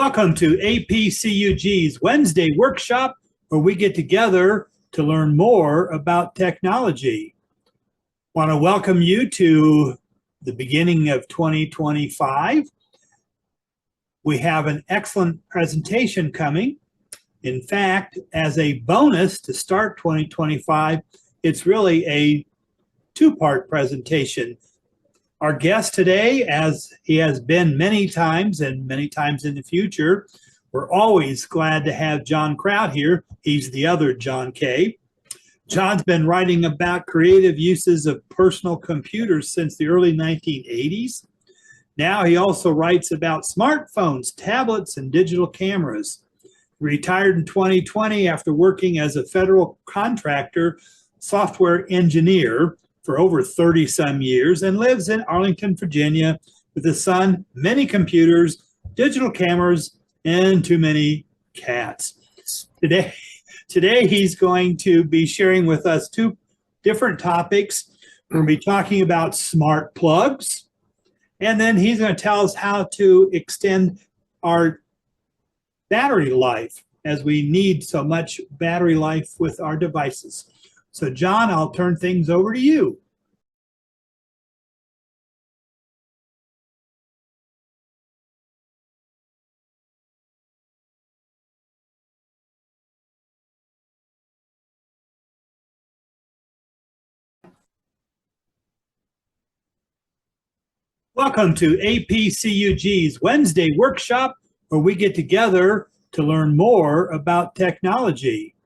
Welcome to APCUG's Wednesday workshop, where we get together to learn more about technology. Want to welcome you to the beginning of 2025. We have an excellent presentation coming. In fact, as a bonus to start 2025, it's really a two-part presentation. Our guest today, as he has been many times and many times in the future, we're always glad to have John Krout here. He's the other John K. John's been writing about creative uses of personal computers since the early 1980s. Now he also writes about smartphones, tablets, and digital cameras. He retired in 2020 after working as a federal contractor software engineer for over 30 some years and lives in Arlington, Virginia with his son, many computers, digital cameras, and too many cats. Today he's going to be sharing with us two different topics. We're going to be talking about smart plugs, and then he's going to tell us how to extend our battery life, as we need so much battery life with our devices. So John, I'll turn things over to you. Welcome to APCUG's Wednesday workshop, where we get together to learn more about technology.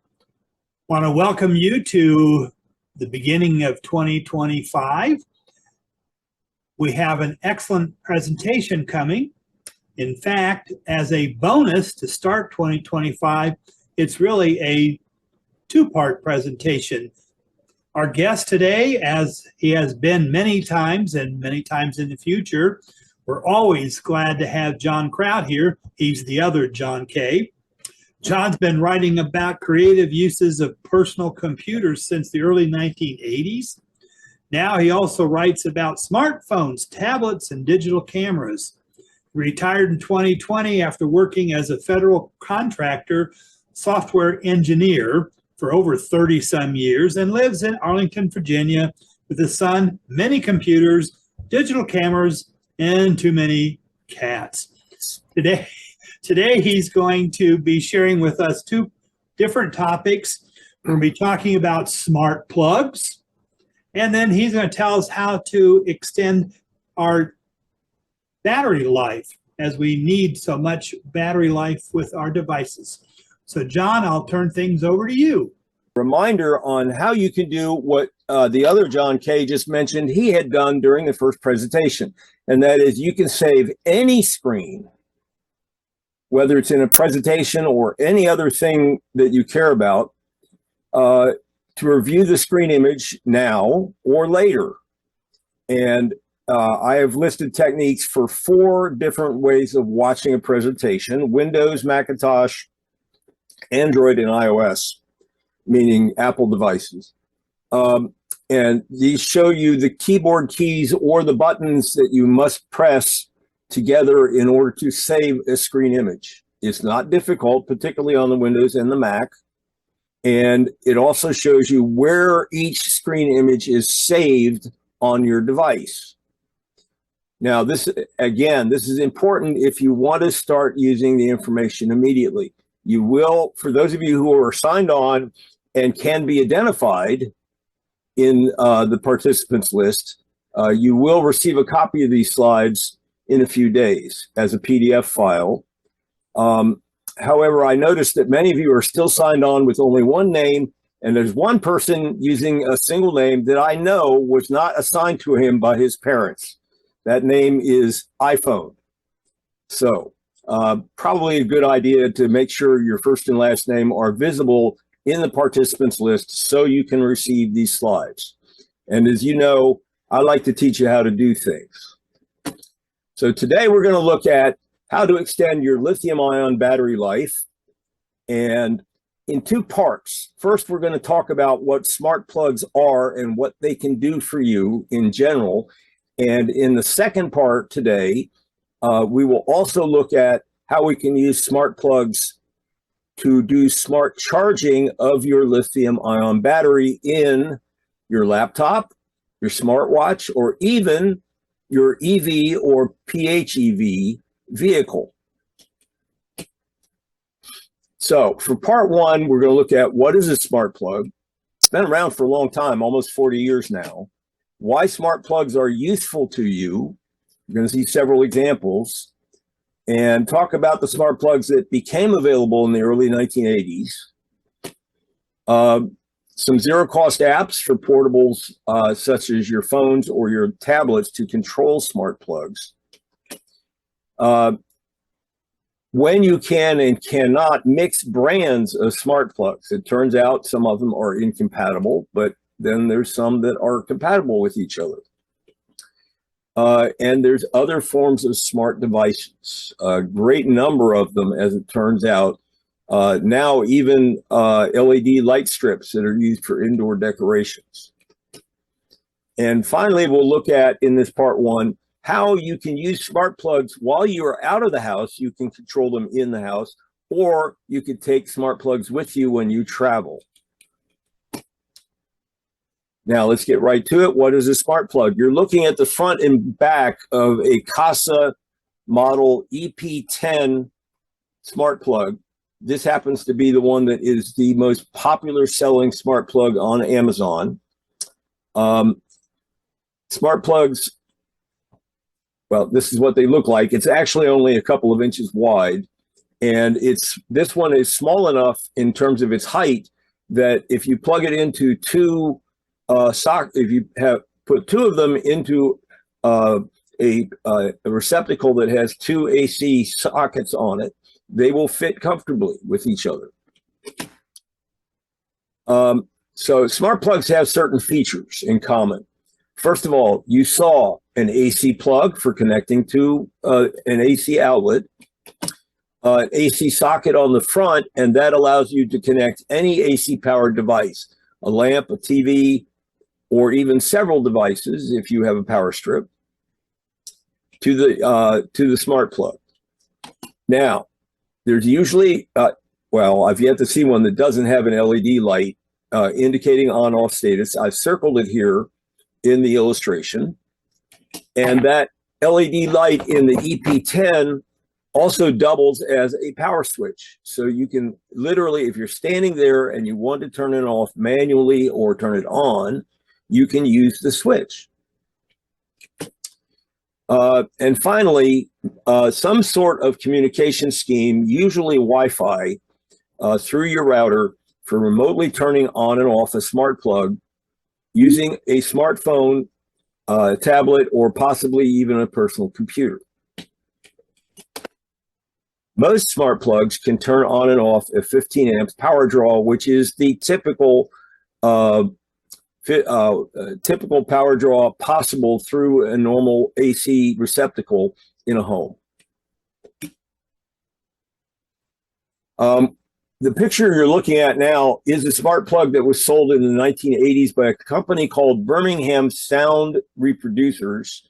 Want to welcome you to the beginning of 2025. We have an excellent presentation coming. In fact, as a bonus to start 2025, it's really a two-part presentation. Our guest today, as he has been many times and many times in the future, we're always glad to have John Krout here. He's the other John K. John's been writing about creative uses of personal computers since the early 1980s. Now he also writes about smartphones, tablets, and digital cameras. He retired in 2020 after working as a federal contractor software engineer for over 30 some years and lives in Arlington, Virginia with his son, many computers, digital cameras, and too many cats. Today he's going to be sharing with us two different topics. We're going to be talking about smart plugs, and then he's going to tell us how to extend our battery life, as we need so much battery life with our devices. So John, I'll turn things over to you. Reminder on how you can do what the other John K just mentioned he had done during the first presentation, and that is you can save any screen, whether it's in a presentation or any other thing that you care about, to review the screen image now or later. And I have listed techniques for 4 different ways of watching a presentation: Windows, Macintosh, Android, and iOS, meaning Apple devices. And these show you the keyboard keys or the buttons that you must press together in order to save a screen image. It's not difficult, particularly on the Windows and the Mac. And it also shows you where each screen image is saved on your device. Now, this is important if you want to start using the information immediately. You will, for those of you who are signed on and can be identified in the participants list, you will receive a copy of these slides in a few days as a PDF file. However, I noticed that many of you are still signed on with only one name, and there's one person using a single name that I know was not assigned to him by his parents. That name is iPhone. So probably a good idea to make sure your first and last name are visible in the participants list so you can receive these slides. And as you know, I like to teach you how to do things. So today we're going to look at how to extend your lithium-ion battery life, and in 2 parts. First, we're going to talk about what smart plugs are and what they can do for you in general. And in the second part today, we will also look at how we can use smart plugs to do smart charging of your lithium-ion battery in your laptop, your smartwatch, or even your EV or PHEV vehicle. So for part one, we're going to look at what is a smart plug. It's been around for a long time, almost 40 years now. Why smart plugs are useful to you. You're going to see several examples, and talk about the smart plugs that became available in the early 1980s. Some zero-cost apps for portables, such as your phones or your tablets, to control smart plugs. When you can and cannot mix brands of smart plugs. It turns out some of them are incompatible, but then there's some that are compatible with each other. And there's other forms of smart devices, a great number of them, as it turns out. Now even LED light strips that are used for indoor decorations. And finally, we'll look at, in this part one, how you can use smart plugs while you are out of the house. You can control them in the house, or you could take smart plugs with you when you travel. Now let's get right to it. What is a smart plug? You're looking at the front and back of a Kasa model EP10 smart plug. This happens to be the one that is the most popular selling smart plug on Amazon. Smart plugs, well, this is what they look like. It's actually only a couple of inches wide, and this one is small enough in terms of its height that if you plug it into two if you have put two of them into a receptacle that has two AC sockets on it, they will fit comfortably with each other. So smart plugs have certain features in common. First of all, you saw an AC plug for connecting to an AC outlet, an AC socket on the front, and that allows you to connect any AC powered device, a lamp, a TV, or even several devices if you have a power strip, to the smart plug. Now, there's usually, well, I've yet to see one that doesn't have an LED light indicating on-off status. I've circled it here in the illustration. And that LED light in the EP10 also doubles as a power switch. So you can literally, if you're standing there and you want to turn it off manually or turn it on, you can use the switch. And finally, some sort of communication scheme, usually Wi-Fi, through your router for remotely turning on and off a smart plug using a smartphone, tablet, or possibly even a personal computer. Most smart plugs can turn on and off a 15 amps power draw, which is the typical power draw possible through a normal AC receptacle in a home. The picture you're looking at now is a smart plug that was sold in the 1980s by a company called Birmingham Sound Reproducers.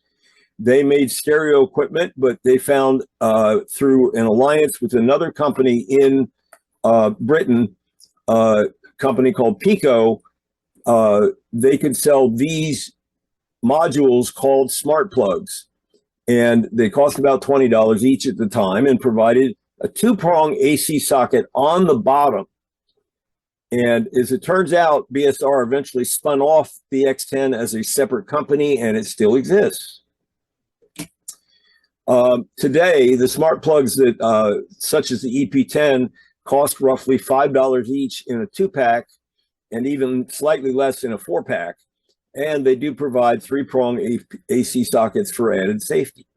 They made stereo equipment, but they found through an alliance with another company in Britain, a company called APCUG, they could sell these modules called smart plugs. And they cost about $20 each at the time and provided a two-prong AC socket on the bottom. And as it turns out, BSR eventually spun off the X10 as a separate company, and it still exists. Today, the smart plugs that, such as the EP10, cost roughly $5 each in a 2-pack, and even slightly less in a 4-pack. And they do provide 3-prong AC sockets for added safety.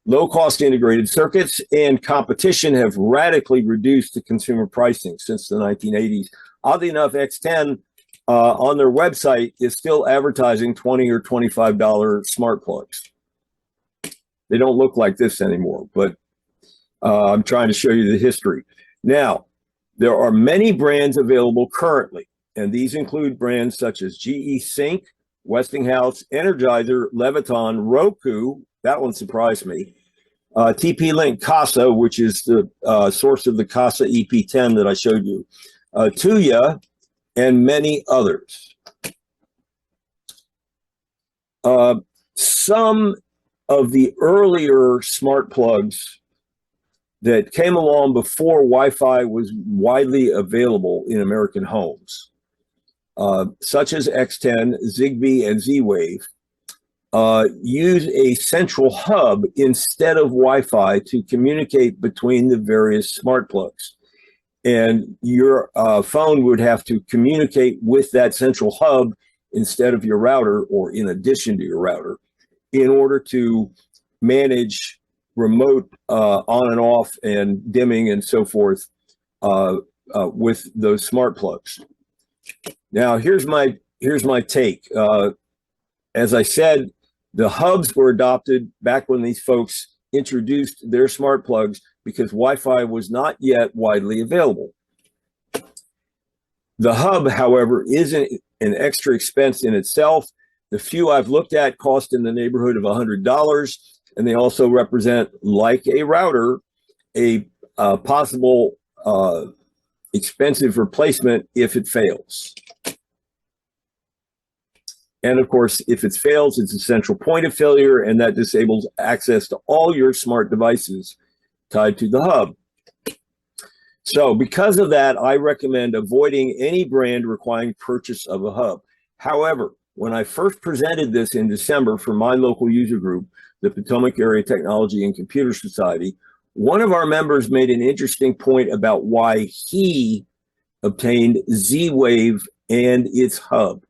Low-cost integrated circuits and competition have radically reduced the consumer pricing since the 1980s. Oddly enough, X10 on their website is still advertising $20 or $25 smart plugs. They don't look like this anymore, but I'm trying to show you the history. Now, there are many brands available currently, and these include brands such as GE Sync, Westinghouse, Energizer, Leviton, Roku. That one surprised me. TP-Link Kasa, which is the source of the Kasa EP10 that I showed you, Tuya, and many others. Some of the earlier smart plugs that came along before Wi-Fi was widely available in American homes, such as X10, Zigbee, and Z-Wave, use a central hub instead of Wi-Fi to communicate between the various smart plugs. And your phone would have to communicate with that central hub instead of your router, or in addition to your router, in order to manage remote on and off and dimming and so forth with those smart plugs. Now, here's my take. As I said, the hubs were adopted back when these folks introduced their smart plugs because Wi-Fi was not yet widely available. The hub, however, isn't an extra expense in itself. The few I've looked at cost in the neighborhood of $100, and they also represent, like a router, a possible expensive replacement if it fails. And of course, if it fails, it's a central point of failure, and that disables access to all your smart devices tied to the hub. So because of that, I recommend avoiding any brand requiring purchase of a hub. However, when I first presented this in December for my local user group, the Potomac Area Technology and Computer Society, one of our members made an interesting point about why he obtained Z-Wave and its hub.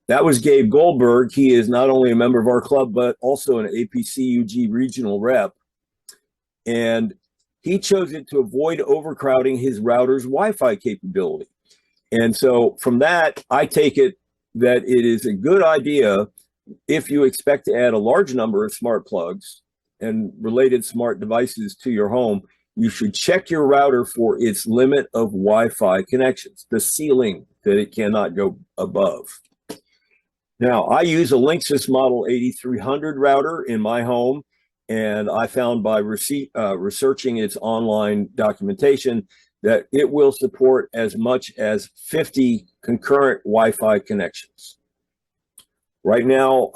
That was Gabe Goldberg. He is not only a member of our club, but also an APCUG regional rep. And he chose it to avoid overcrowding his router's Wi-Fi capability. And so from that, I take it that it is a good idea, if you expect to add a large number of smart plugs and related smart devices to your home, you should check your router for its limit of Wi-Fi connections, the ceiling that it cannot go above. Now, I use a Linksys Model 8300 router in my home, and I found by researching its online documentation that it will support as much as 50 concurrent Wi-Fi connections. Right now,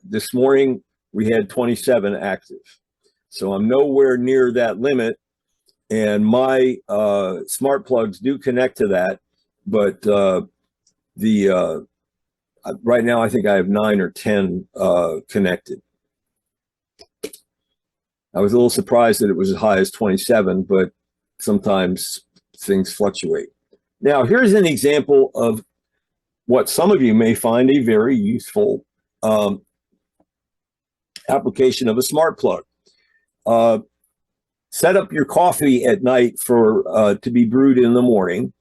this morning, we had 27 active. So I'm nowhere near that limit, and my smart plugs do connect to that, but right now I think I have 9 or 10 connected. I was a little surprised that it was as high as 27, but sometimes things fluctuate. Now, here's an example of what some of you may find a very useful application of a smart plug. Set up your coffee at night for to be brewed in the morning.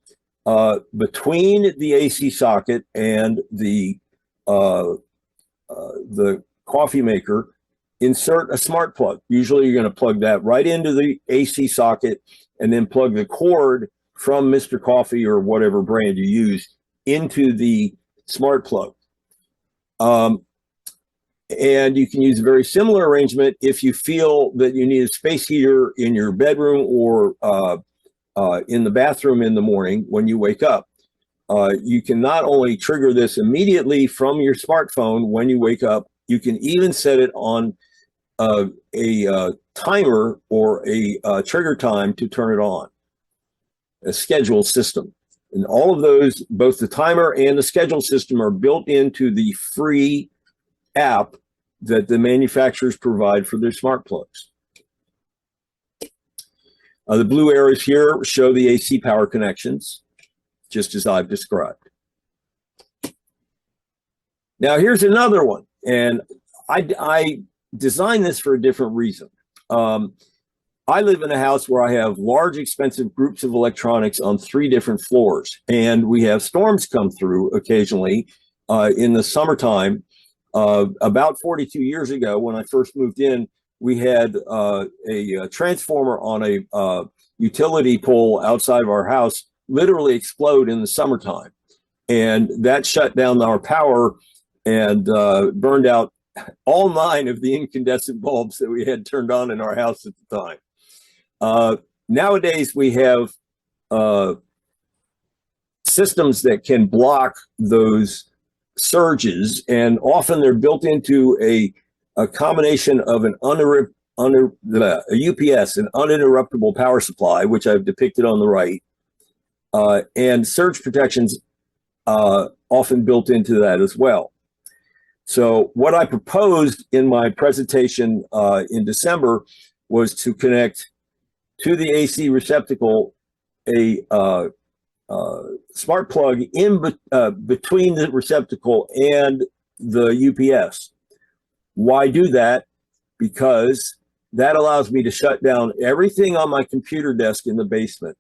Between the AC socket and the coffee maker, insert a smart plug. Usually you're going to plug that right into the AC socket and then plug the cord from Mr. Coffee or whatever brand you use into the smart plug. And you can use a very similar arrangement if you feel that you need a space heater in your bedroom or in the bathroom in the morning when you wake up. You can not only trigger this immediately from your smartphone when you wake up, you can even set it on a timer or a trigger time to turn it on, a schedule system. And all of those, both the timer and the schedule system, are built into the free app that the manufacturers provide for their smart plugs. The blue arrows here show the AC power connections, just as I've described. Now here's another one, and I designed this for a different reason. I live in a house where I have large, expensive groups of electronics on 3 different floors, and we have storms come through occasionally in the summertime. About 42 years ago, when I first moved in, we had a transformer on a utility pole outside of our house literally explode in the summertime. And that shut down our power and burned out all 9 of the incandescent bulbs that we had turned on in our house at the time. Nowadays, we have systems that can block those surges, and often they're built into a combination of a UPS, an uninterruptible power supply, which I've depicted on the right, and surge protections often built into that as well. So what I proposed in my presentation in December was to connect to the AC receptacle a smart plug in between the receptacle and the UPS. Why do that? Because that allows me to shut down everything on my computer desk in the basement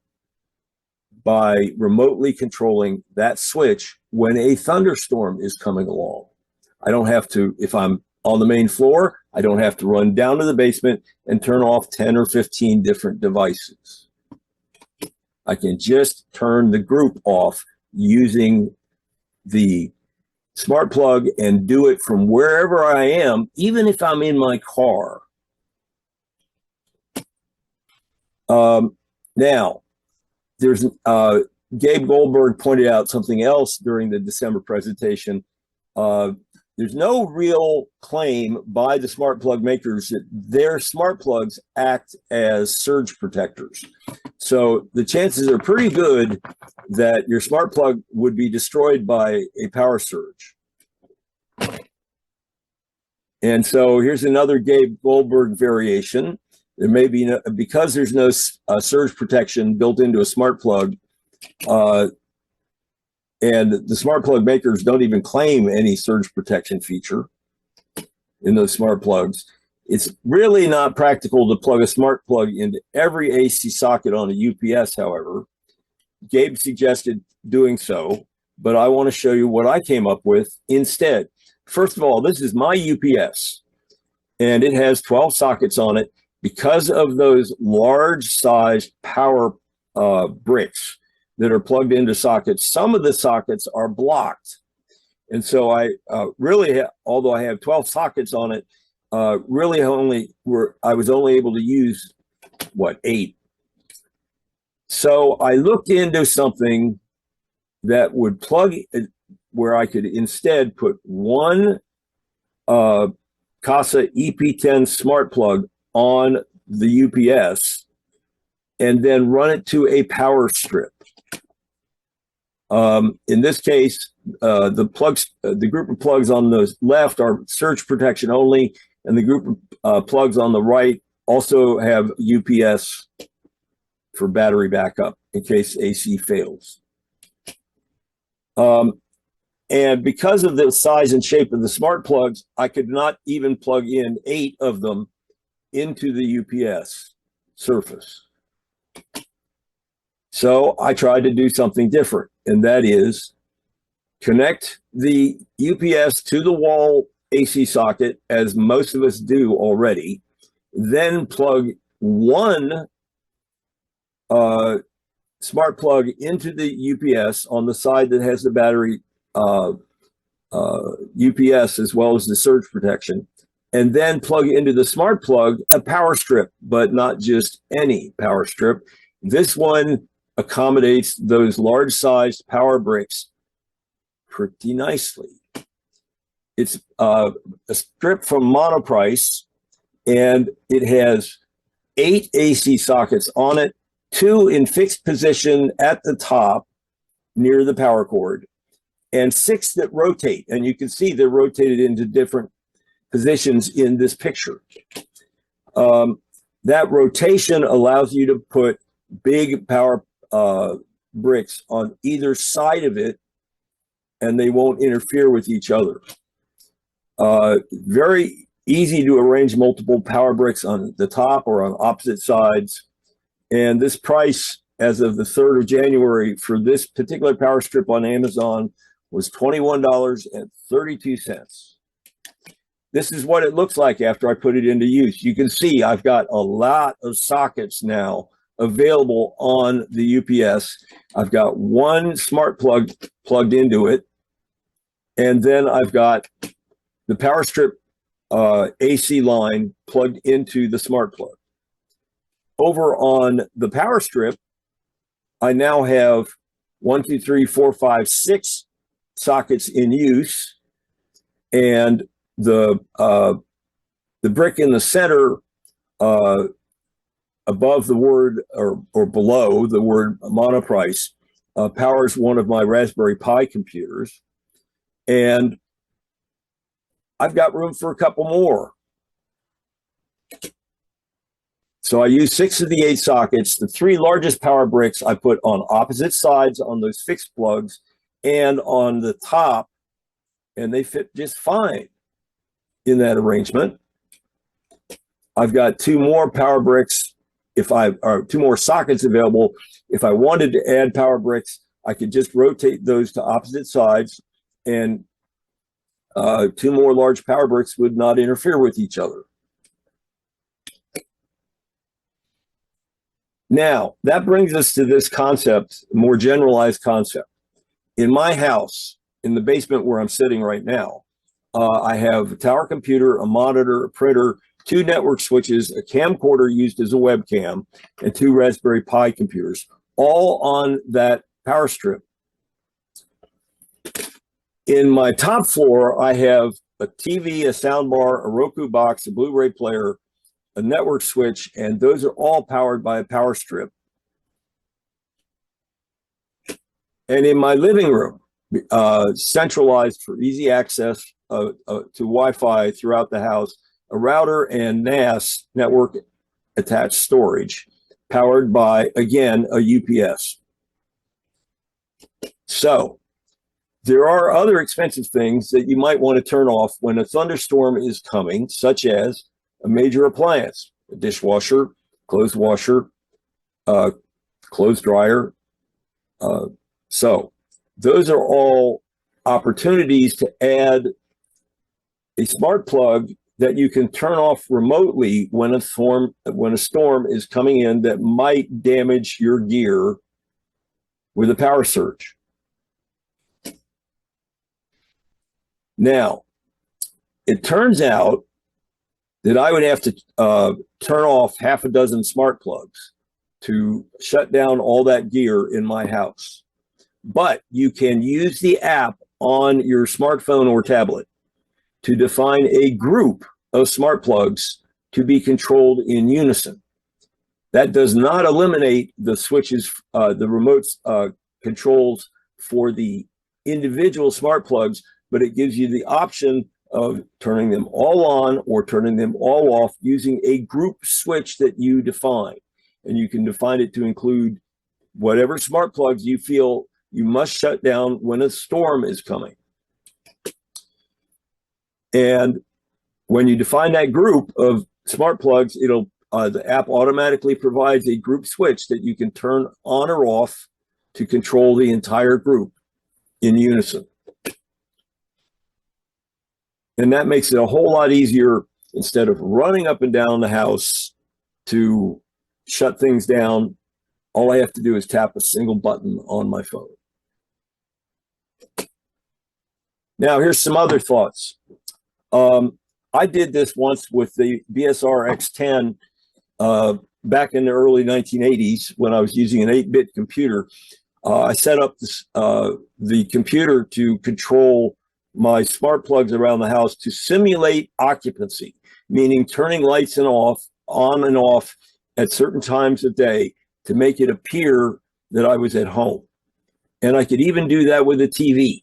by remotely controlling that switch when a thunderstorm is coming along. I don't have to, if I'm on the main floor, I don't have to run down to the basement and turn off 10 or 15 different devices. I can just turn the group off using the smart plug and do it from wherever I am, even if I'm in my car. Now, there's Gabe Goldberg pointed out something else during the December presentation. There's no real claim by the smart plug makers that their smart plugs act as surge protectors. So the chances are pretty good that your smart plug would be destroyed by a power surge. And so here's another Gabe Goldberg variation. There may be, because there's no surge protection built into a smart plug, and the smart plug makers don't even claim any surge protection feature in those smart plugs. It's really not practical to plug a smart plug into every AC socket on a UPS, however. Gabe suggested doing so, but I want to show you what I came up with instead. First of all, this is my UPS, and it has 12 sockets on it. Because of those large-sized power bricks that are plugged into sockets, some of the sockets are blocked. And so I really, although I have 12 sockets on it, really I was only able to use, 8. So I looked into something that would plug, where I could instead put one Kasa EP10 smart plug on the UPS and then run it to a power strip. In this case, the group of plugs on the left are surge protection only, and the group of plugs on the right also have UPS for battery backup in case AC fails. And because of the size and shape of the smart plugs, I could not even plug in 8 of them into the UPS surface. So I tried to do something different, and that is connect the UPS to the wall AC socket, as most of us do already, then plug one smart plug into the UPS on the side that has the battery UPS as well as the surge protection, and then plug into the smart plug a power strip, but not just any power strip. This one accommodates those large-sized power bricks pretty nicely. It's a strip from Monoprice, and it has 8 AC sockets on it, 2 in fixed position at the top near the power cord, and 6 that rotate. And you can see they're rotated into different positions in this picture. That rotation allows you to put big power bricks on either side of it, and they won't interfere with each other. Very easy to arrange multiple power bricks on the top or on opposite sides. And this price, as of the 3rd of January, for this particular power strip on Amazon was $21.32. This is what it looks like after I put it into use. You can see I've got a lot of sockets now available on the UPS. I've got one smart plug plugged into it, And then I've got the power strip AC line plugged into the smart plug. Over on the power strip, I now have 1, 2, 3, 4, 5, 6 sockets in use, and the brick in the center above the word or below the word monoprice powers one of my Raspberry Pi computers, and I've got room for a couple more. So I use 6 of the 8 sockets. The 3 largest power bricks I put on opposite sides on those fixed plugs and on the top, and they fit just fine in that arrangement. I've got 2 more power bricks or 2 more sockets available. If I wanted to add power bricks, I could just rotate those to opposite sides, and 2 more large power bricks would not interfere with each other. Now, that brings us to this concept, more generalized concept. In my house, in the basement where I'm sitting right now, I have a tower computer, a monitor, a printer, 2 network switches, a camcorder used as a webcam, and 2 Raspberry Pi computers, all on that power strip. In my top floor, I have a TV, a soundbar, a Roku box, a Blu-ray player, a network switch, and those are all powered by a power strip. And in my living room, centralized for easy access to Wi-Fi throughout the house, a router and NAS, network attached storage, powered by, again, a UPS. So there are other expensive things that you might want to turn off when a thunderstorm is coming, such as a major appliance, a dishwasher, clothes washer, clothes dryer. So those are all opportunities to add a smart plug that you can turn off remotely when a storm is coming in that might damage your gear with a power surge. Now, it turns out that I would have to turn off half a dozen smart plugs to shut down all that gear in my house. But you can use the app on your smartphone or tablet to define a group of smart plugs to be controlled in unison. That does not eliminate the switches, the remote controls for the individual smart plugs, but it gives you the option of turning them all on or turning them all off using a group switch that you define. And you can define it to include whatever smart plugs you feel you must shut down when a storm is coming. And when you define that group of smart plugs, the app automatically provides a group switch that you can turn on or off to control the entire group in unison. And that makes it a whole lot easier instead of running up and down the house to shut things down. All I have to do is tap a single button on my phone. Now, here's some other thoughts. I did this once with the BSR X10 back in the early 1980s when I was using an 8-bit computer. I set up the computer to control my smart plugs around the house to simulate occupancy, meaning turning lights on and off at certain times of day to make it appear that I was at home. And I could even do that with a TV.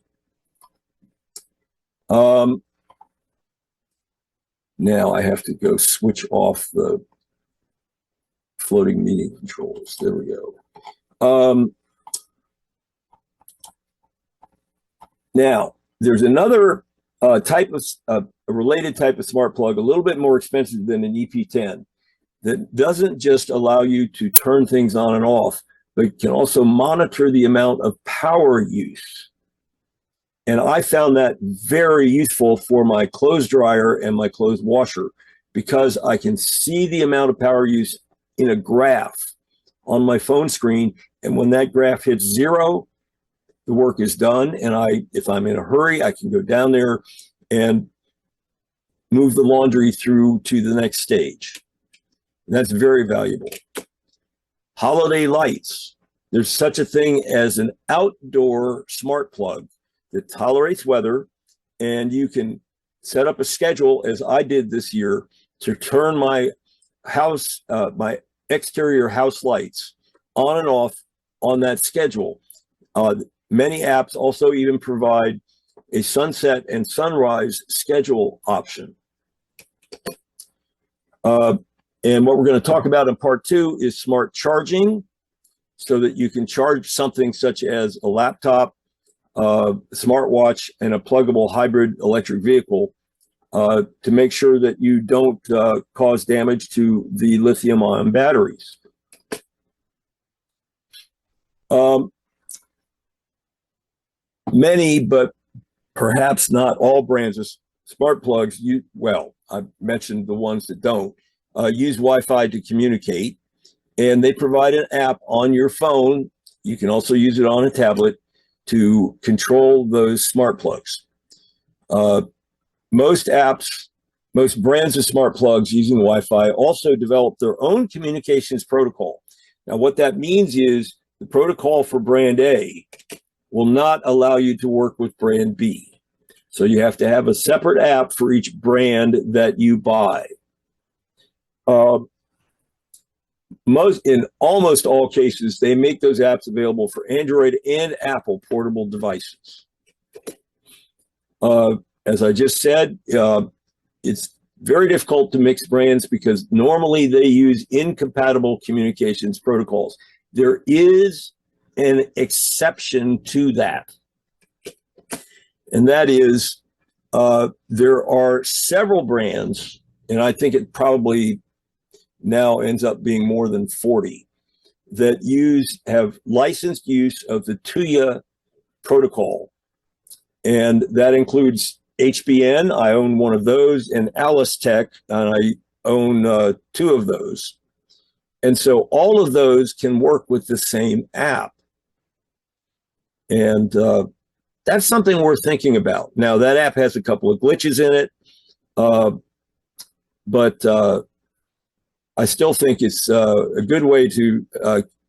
Now I have to go switch off the floating media controls. There we go. Now, there's another type of a related type of smart plug, a little bit more expensive than an EP10, that doesn't just allow you to turn things on and off, but can also monitor the amount of power use. And I found that very useful for my clothes dryer and my clothes washer because I can see the amount of power use in a graph on my phone screen. And when that graph hits 0, the work is done, and if I'm in a hurry, I can go down there and move the laundry through to the next stage. And that's very valuable. Holiday lights. There's such a thing as an outdoor smart plug that tolerates weather, and you can set up a schedule, as I did this year, to turn my house, my exterior house lights on and off on that schedule. Many apps also even provide a sunset and sunrise schedule option. And what we're going to talk about in part 2 is smart charging, so that you can charge something such as a laptop, smartwatch, and a pluggable hybrid electric vehicle to make sure that you don't cause damage to the lithium-ion batteries. Many, but perhaps not all brands of smart plugs, I mentioned the ones that don't, use Wi-Fi to communicate, and they provide an app on your phone. You can also use it on a tablet to control those smart plugs. Most brands of smart plugs using Wi-Fi also develop their own communications protocol. Now, what that means is the protocol for brand A will not allow you to work with brand B. So you have to have a separate app for each brand that you buy. In almost all cases, they make those apps available for Android and Apple portable devices. As I just said, it's very difficult to mix brands because normally they use incompatible communications protocols. There is an exception to that, and that is there are several brands, and I think it probably now ends up being more than 40, that have licensed use of the TUIA protocol. And that includes HBN, I own one of those, and Alice Tech, and I own 2 of those. And so all of those can work with the same app. And that's something worth thinking about. Now, that app has a couple of glitches in it, but I still think it's a good way to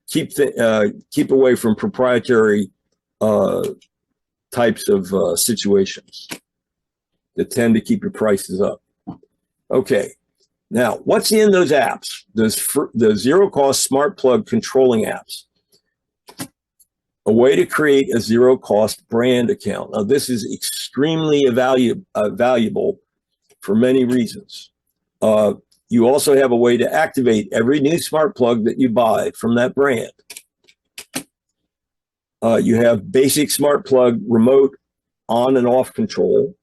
keep away from proprietary types of situations that tend to keep your prices up. Okay, now what's in those apps? Those zero-cost smart plug controlling apps. A way to create a zero-cost brand account. Now, this is extremely valuable for many reasons. You also have a way to activate every new smart plug that you buy from that brand. You have basic smart plug remote on and off control.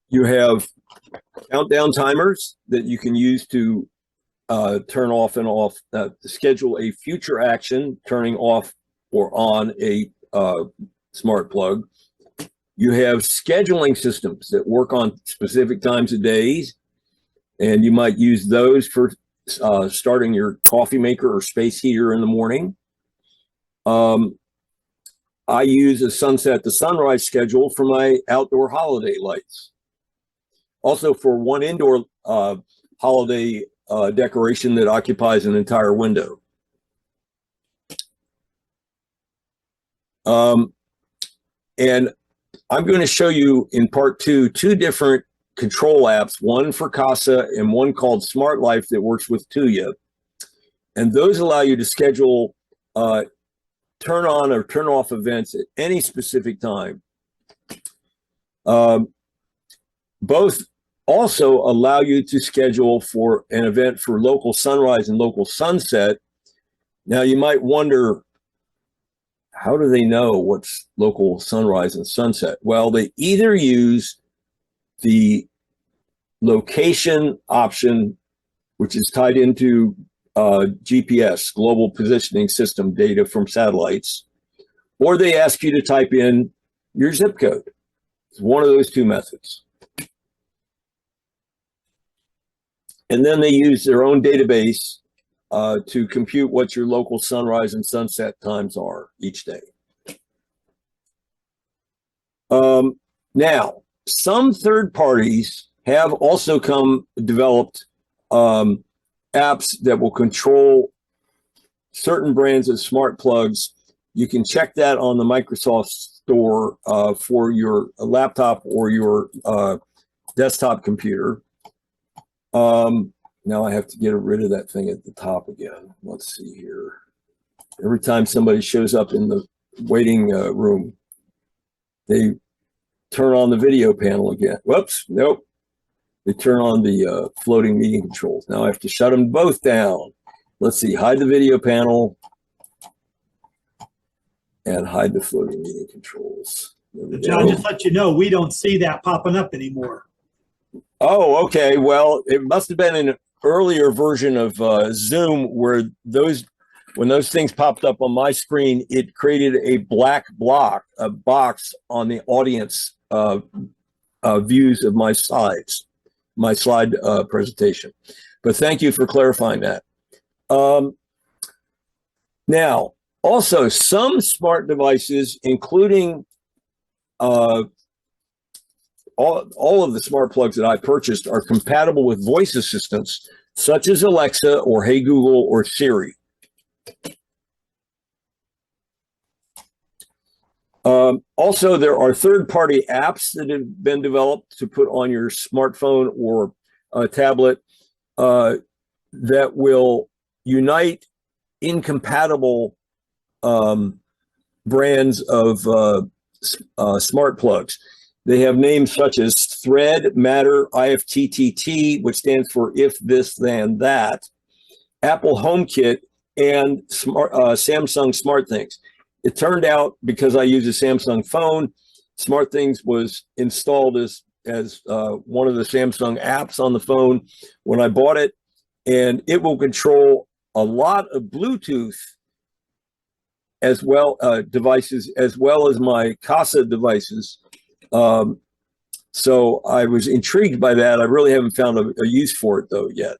You have countdown timers that you can use to turn off and off, schedule a future action, turning off or on a smart plug. You have scheduling systems that work on specific times of days, and you might use those for starting your coffee maker or space heater in the morning. I use a sunset to sunrise schedule for my outdoor holiday lights. Also for one indoor holiday decoration that occupies an entire window. And I'm going to show you in part 2 different control apps, one for Kasa and one called Smart Life that works with TUIA. And those allow you to schedule turn on or turn off events at any specific time. Both also allow you to schedule for an event for local sunrise and local sunset. Now you might wonder, how do they know what's local sunrise and sunset? Well, they either use the location option, which is tied into GPS, global positioning system data from satellites, or they ask you to type in your zip code. It's one of those 2 methods. And then they use their own database to compute what your local sunrise and sunset times are each day. Now, some third parties have also developed apps that will control certain brands of smart plugs. You can check that on the Microsoft Store for your laptop or your desktop computer. Now I have to get rid of that thing at the top again. Let's see here. Every time somebody shows up in the waiting room, they turn on the video panel again. Whoops, nope. They turn on the floating meeting controls. Now I have to shut them both down. Let's see, hide the video panel and hide the floating meeting controls. John, just let you know, we don't see that popping up anymore. Oh, okay. Well, it must have been an earlier version of Zoom where when those things popped up on my screen, it created a black box on the audience views of my slide presentation. But thank you for clarifying that. Now, also some smart devices, including all of the smart plugs that I purchased, are compatible with voice assistants such as Alexa or Hey Google or Siri. Also, there are third-party apps that have been developed to put on your smartphone or tablet that will unite incompatible brands of smart plugs. They have names such as Thread, Matter, IFTTT, which stands for If This Then That, Apple HomeKit, and Samsung SmartThings. It turned out, because I use a Samsung phone, SmartThings was installed as one of the Samsung apps on the phone when I bought it, and it will control a lot of Bluetooth as well devices, as well as my Kasa devices. So I was intrigued by that. I really haven't found a use for it though yet.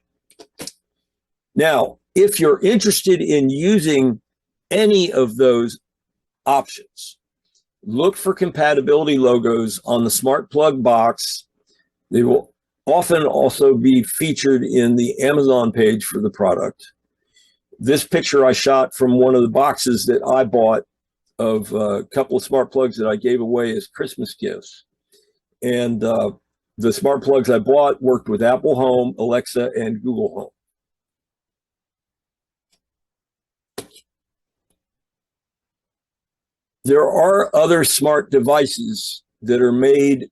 Now, if you're interested in using any of those options, look for compatibility logos on the smart plug box. They will often also be featured in the Amazon page for the product. This picture I shot from one of the boxes that I bought of a couple of smart plugs that I gave away as Christmas gifts. And the smart plugs I bought worked with Apple Home, Alexa, and Google Home. There are other smart devices that are made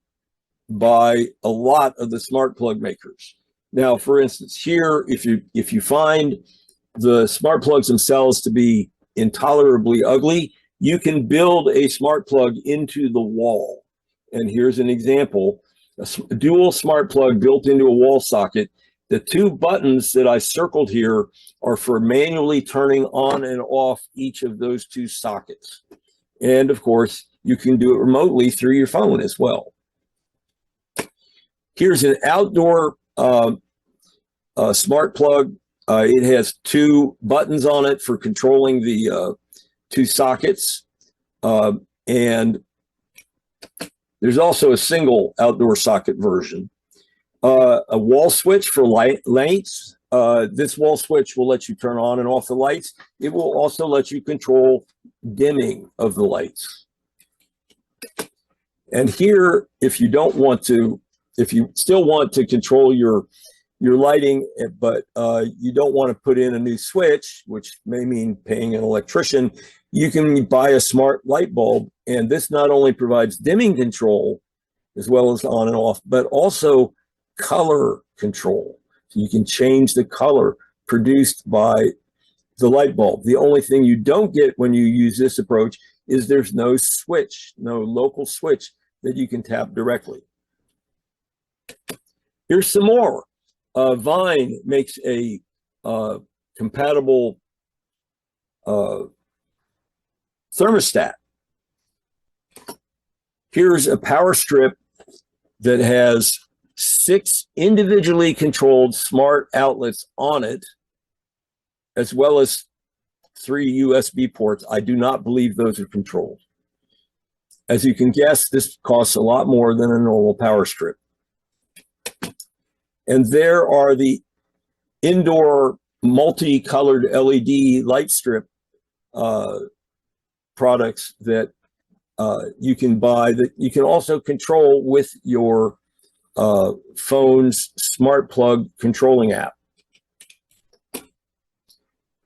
by a lot of the smart plug makers. Now, for instance, here, if you find the smart plugs themselves to be intolerably ugly, you can build a smart plug into the wall. And here's an example, a dual smart plug built into a wall socket. The two buttons that I circled here are for manually turning on and off each of those two sockets. And of course, you can do it remotely through your phone as well. Here's an outdoor smart plug. It has two buttons on it for controlling the two sockets. And there's also a single outdoor socket version. A wall switch for lights. This wall switch will let you turn on and off the lights. It will also let you control dimming of the lights. And here, if you still want to control your lighting, but you don't want to put in a new switch, which may mean paying an electrician, you can buy a smart light bulb. And this not only provides dimming control as well as on and off, but also color control. So you can change the color produced by the light bulb. The only thing you don't get when you use this approach is there's no switch, no local switch that you can tap directly. Here's some more. Vine makes a compatible thermostat. Here's a power strip that has 6 individually controlled smart outlets on it as well as 3 USB ports. I do not believe those are controlled. As you can guess, this costs a lot more than a normal power strip. And there are the indoor multicolored LED light strip products that you can buy, that you can also control with your phone's smart plug controlling app.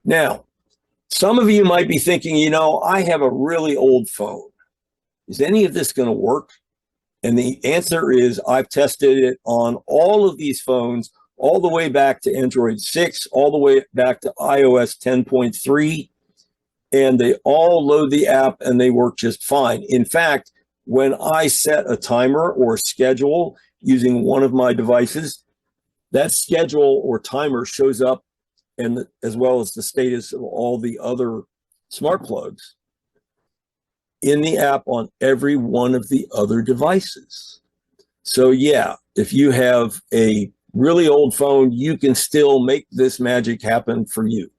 Now, some of you might be thinking, you know, I have a really old phone. Is any of this going to work? And the answer is, I've tested it on all of these phones, all the way back to Android 6, all the way back to iOS 10.3, and they all load the app and they work just fine. In fact, when I set a timer or schedule using one of my devices, that schedule or timer shows up, and as well as the status of all the other smart plugs in the app on every one of the other devices. So yeah, if you have a really old phone, you can still make this magic happen for you.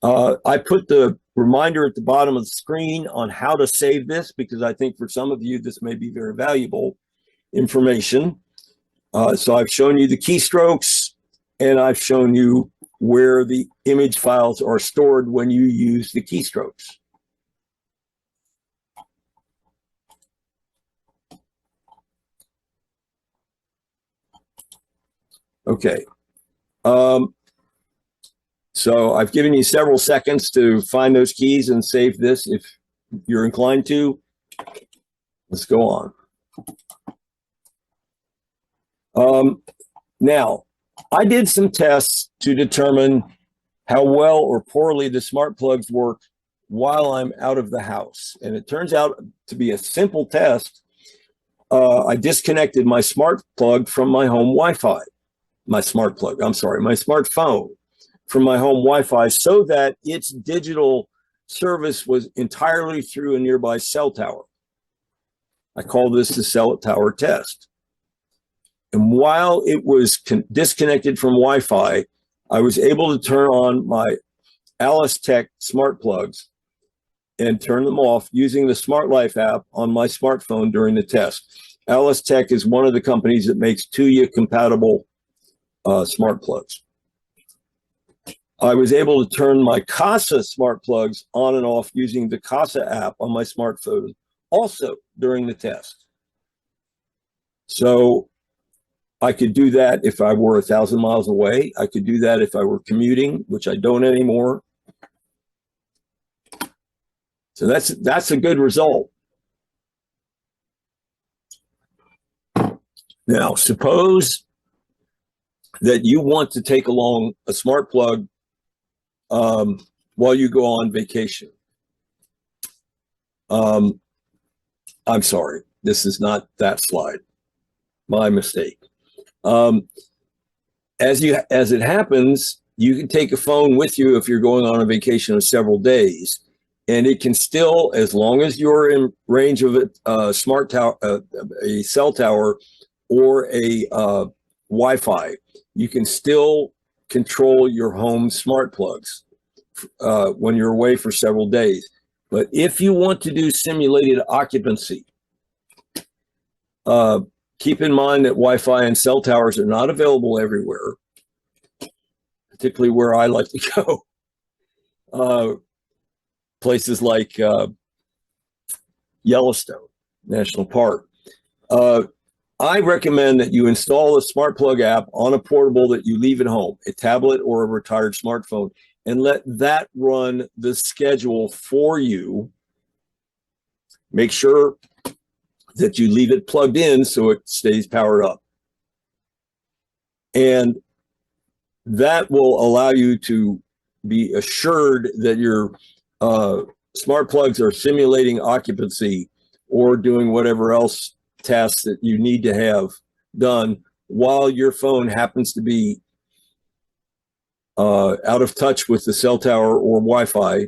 I put the reminder at the bottom of the screen on how to save this, because I think for some of you, this may be very valuable information. So I've shown you the keystrokes, and I've shown you where the image files are stored when you use the keystrokes. Okay. So I've given you several seconds to find those keys and save this if you're inclined to. Let's go on. Now, I did some tests to determine how well or poorly the smart plugs work while I'm out of the house. And it turns out to be a simple test. I disconnected my smart plug from my home Wi-Fi. My smartphone from my home Wi-Fi, so that its digital service was entirely through a nearby cell tower. I call this the cell tower test. And while it was disconnected from Wi-Fi, I was able to turn on my Alice Tech smart plugs and turn them off using the Smart Life app on my smartphone during the test. Alice Tech is one of the companies that makes TUIA compatible smart plugs. I was able to turn my Kasa smart plugs on and off using the Kasa app on my smartphone also during the test. So I could do that if I were 1,000 miles away. I could do that if I were commuting, which I don't anymore. So that's a good result. Now, suppose that you want to take along a smart plug while you go on vacation. I'm sorry, this is not that slide. My mistake. As it happens, you can take a phone with you if you're going on a vacation of several days, and it can still, as long as you're in range of a smart tower, a cell tower, or a Wi-Fi, you can still control your home smart plugs when you're away for several days. But if you want to do simulated occupancy, keep in mind that Wi-Fi and cell towers are not available everywhere, particularly where I like to go. Places like Yellowstone National Park. I recommend that you install the Smart Plug app on a portable that you leave at home, a tablet or a retired smartphone, and let that run the schedule for you. Make sure that you leave it plugged in so it stays powered up. And that will allow you to be assured that your smart plugs are simulating occupancy or doing whatever else tasks that you need to have done while your phone happens to be out of touch with the cell tower or Wi-Fi.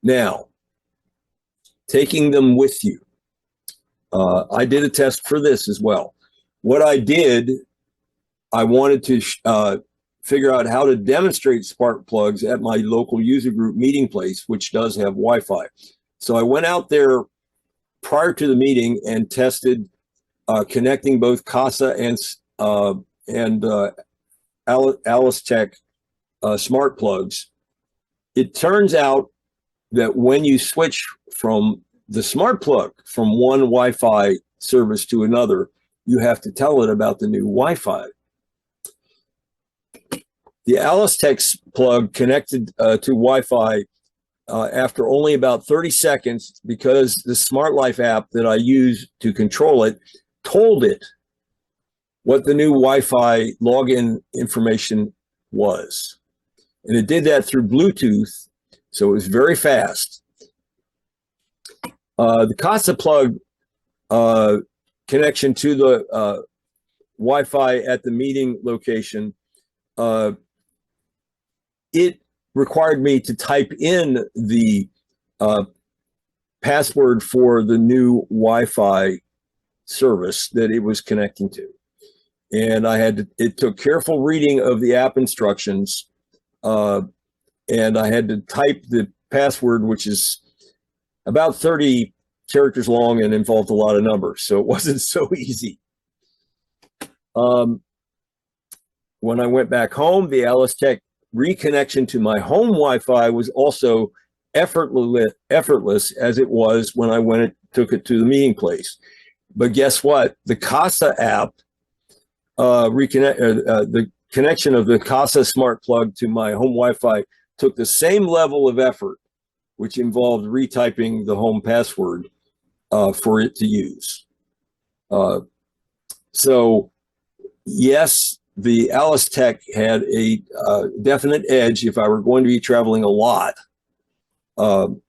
Now, taking them with you. I did a test for this as well. What I did, I wanted to figure out how to demonstrate spark plugs at my local user group meeting place, which does have Wi-Fi. So I went out there prior to the meeting and tested connecting both Kasa and Alice Tech smart plugs. It turns out that when you switch from the smart plug from one Wi-Fi service to another, you have to tell it about the new Wi-Fi. The Alice Tech plug connected to Wi-Fi after only about 30 seconds because the Smart Life app that I use to control it told it what the new Wi-Fi login information was. And it did that through Bluetooth, so it was very fast. The Kasa plug connection to the Wi-Fi at the meeting location, it required me to type in the password for the new Wi-Fi service that it was connecting to. And it took careful reading of the app instructions, and I had to type the password, which is about 30 characters long and involved a lot of numbers. So it wasn't so easy. When I went back home, the Alice Tech reconnection to my home Wi-Fi was also effortless as it was when I took it to the meeting place. But guess what? The Kasa app, the connection of the Kasa smart plug to my home Wi-Fi took the same level of effort, which involved retyping the home password for it to use. So yes, the Alice Tech had a definite edge if I were going to be traveling a lot. And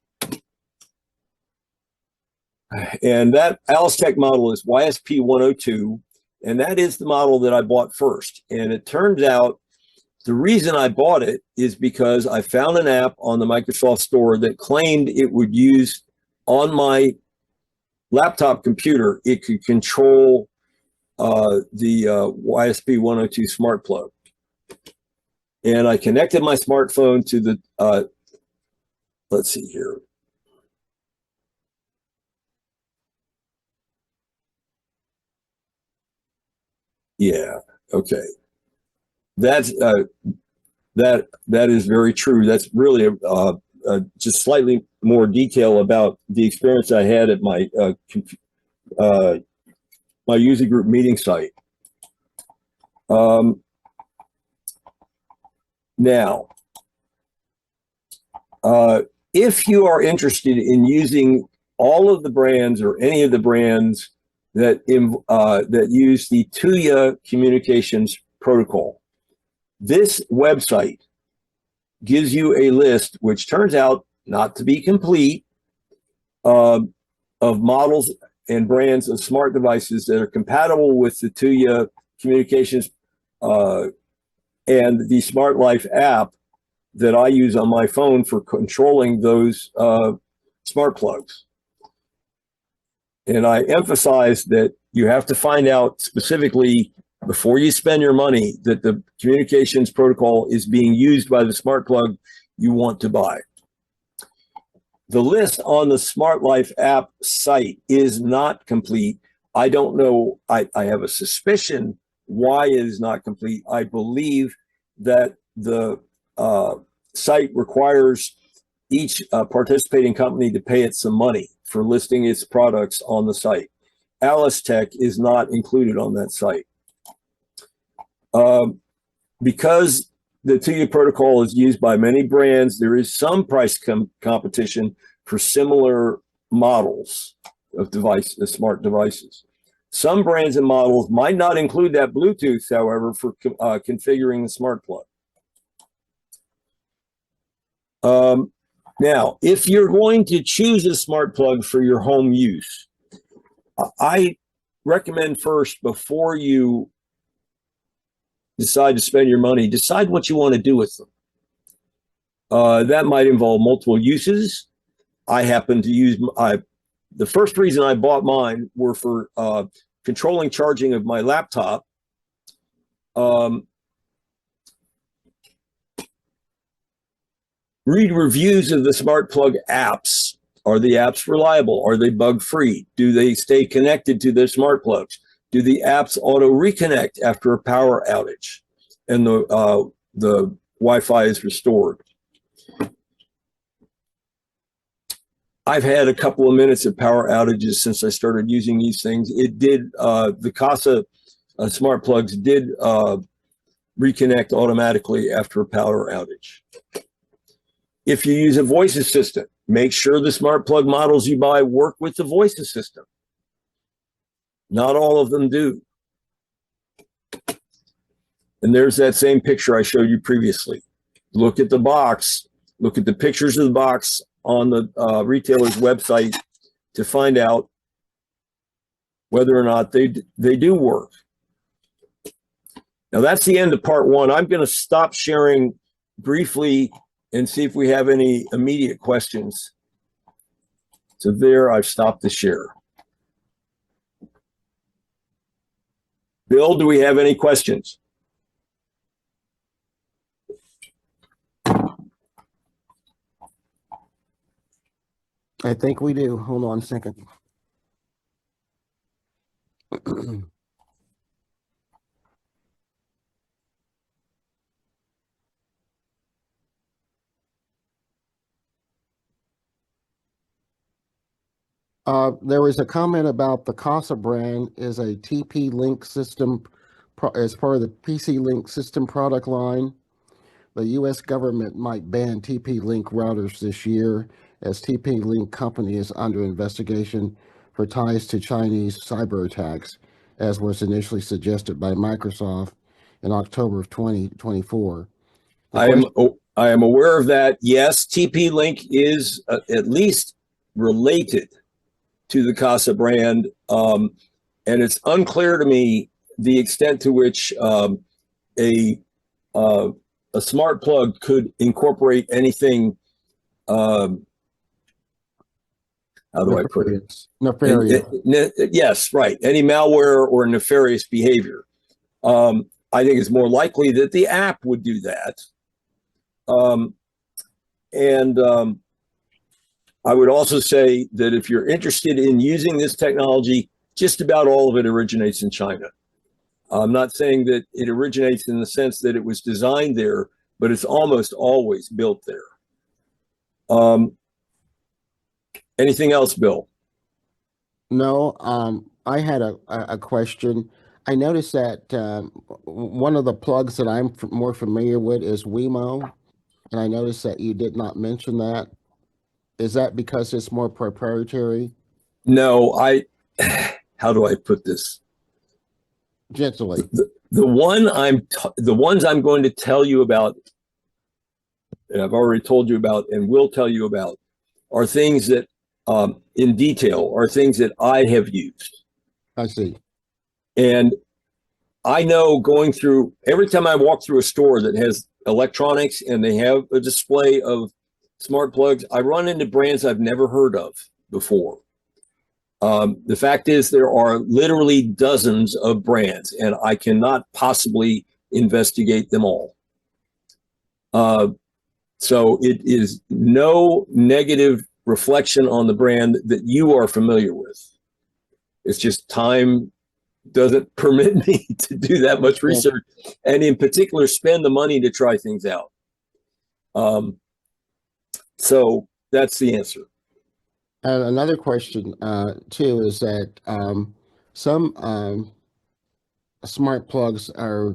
that Alice Tech model is YSP 102, and that is the model that I bought first. And it turns out the reason I bought it is because I found an app on the Microsoft Store that claimed it would use on my laptop computer, it could control the YSP 102 smart plug. And I connected my smartphone to the, let's see here. Yeah, okay. That's that is very true. That's really just slightly more detail about the experience I had at my my user group meeting site. Now, if you are interested in using all of the brands or any of the brands that use the TUIA communications protocol, this website gives you a list, which turns out not to be complete, of models and brands of smart devices that are compatible with the TUIA communications and the Smart Life app that I use on my phone for controlling those smart plugs. And I emphasize that you have to find out specifically before you spend your money that the communications protocol is being used by the smart plug you want to buy. The list on the Smart Life app site is not complete. I don't know. I have a suspicion why it is not complete. I believe that the site requires each participating company to pay it some money for listing its products on the site. Alice Tech is not included on that site. Because the TUIA protocol is used by many brands, there is some price competition for similar models of smart devices. Some brands and models might not include that Bluetooth, however, for configuring the smart plug. Now, if you're going to choose a smart plug for your home use, I recommend first, before you decide to spend your money, decide what you want to do with them. That might involve multiple uses. I happen to use, the first reason I bought mine were for controlling charging of my laptop. Read reviews of the smart plug apps. Are the apps reliable? Are they bug-free? Do they stay connected to their smart plugs? Do the apps auto reconnect after a power outage and the Wi-Fi is restored? I've had a couple of minutes of power outages since I started using these things. It did, the Kasa smart plugs did reconnect automatically after a power outage. If you use a voice assistant, make sure the smart plug models you buy work with the voice assistant. Not all of them do. And there's that same picture I showed you previously. Look at the box, look at the pictures of the box on the retailer's website to find out whether or not they do work. Now that's the end of part one. I'm going to stop sharing briefly and see if we have any immediate questions. So there, I've stopped the share. Bill, do we have any questions? I think we do. Hold on a second. There was a comment about the Kasa brand is a TP-Link system as part of the PC-Link system product line. The U.S. government might ban TP-Link routers this year as TP-Link company is under investigation for ties to Chinese cyber attacks, as was initially suggested by Microsoft in October of 2024. I am aware of that. Yes, TP-Link is at least related to the Kasa brand, and it's unclear to me the extent to which a smart plug could incorporate anything. How do I put it? Nefarious. Yes, right. Any malware or nefarious behavior. I think it's more likely that the app would do that. I would also say that if you're interested in using this technology, just about all of it originates in China. I'm not saying that it originates in the sense that it was designed there, but it's almost always built there. Anything else, Bill? No, I had a question. I noticed that one of the plugs that I'm more familiar with is Wemo, and I noticed that you did not mention that. Is that because it's more proprietary? No, how do I put this? Gently. The ones I'm going to tell you about, and I've already told you about and will tell you about, are things that in detail are things that I have used. I see. And I know going through, every time I walk through a store that has electronics and they have a display of smart plugs, I run into brands I've never heard of before. The fact is there are literally dozens of brands and I cannot possibly investigate them all. So it is no negative reflection on the brand that you are familiar with. It's just time doesn't permit me to do that much research and in particular spend the money to try things out. So that's the answer. And another question too is that some smart plugs are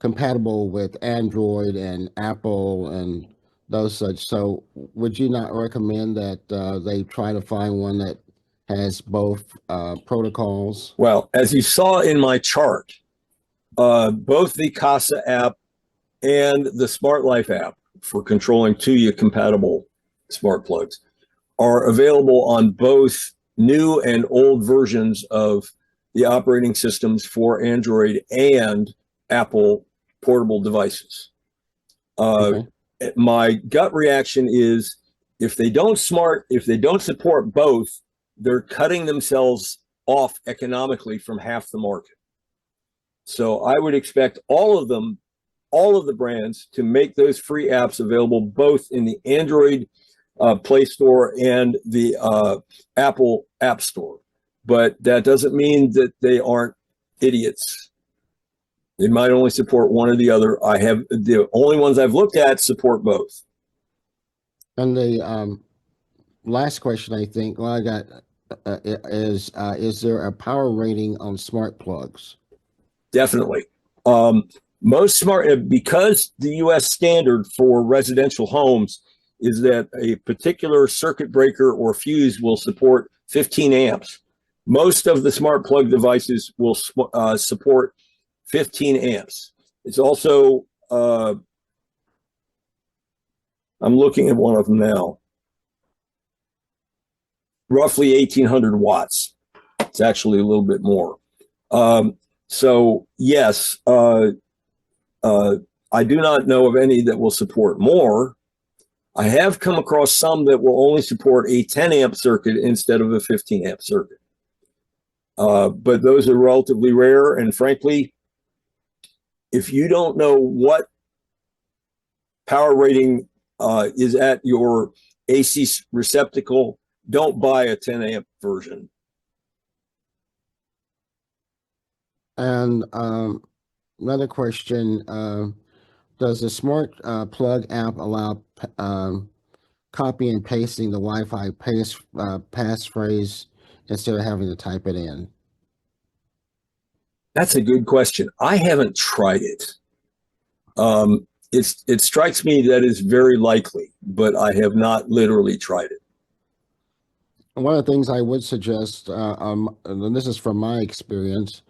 compatible with Android and Apple and those such. So would you not recommend that they try to find one that has both protocols? Well, as you saw in my chart, both the Kasa app and the Smart Life app for controlling Tuya compatible smart plugs are available on both new and old versions of the operating systems for Android and Apple portable devices. Okay. My gut reaction is if they don't support both, they're cutting themselves off economically from half the market. So I would expect all of them all of the brands to make those free apps available both in the Android Play Store and the Apple App Store. But that doesn't mean that they aren't idiots. They might only support one or the other. The only ones I've looked at support both. And the last question, I think, well, I got is there a power rating on smart plugs? Definitely. Most smart, because the U.S. standard for residential homes is that a particular circuit breaker or fuse will support 15 amps. Most of the smart plug devices will support 15 amps. It's also, I'm looking at one of them now, roughly 1,800 watts. It's actually a little bit more. So yes, I do not know of any that will support more. I have come across some that will only support a 10 amp circuit instead of a 15 amp circuit. But those are relatively rare. And frankly, if you don't know what power rating is at your AC receptacle, don't buy a 10 amp version. And another question, does the smart plug app allow copy and pasting the Wi-Fi passphrase instead of having to type it in? That's a good question. I haven't tried it. It strikes me that is very likely, but I have not literally tried it. One of the things I would suggest, and this is from my experience,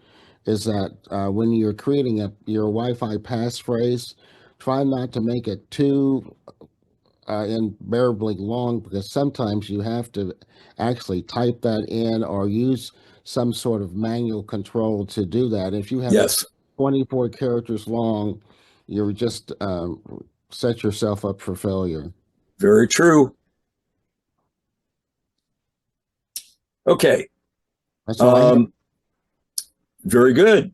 is that when you're creating your Wi-Fi passphrase, try not to make it too invariably long, because sometimes you have to actually type that in or use some sort of manual control to do that. If you have Yes. 24 characters long, you're just set yourself up for failure. Very true. Okay. That's all I have. Very good.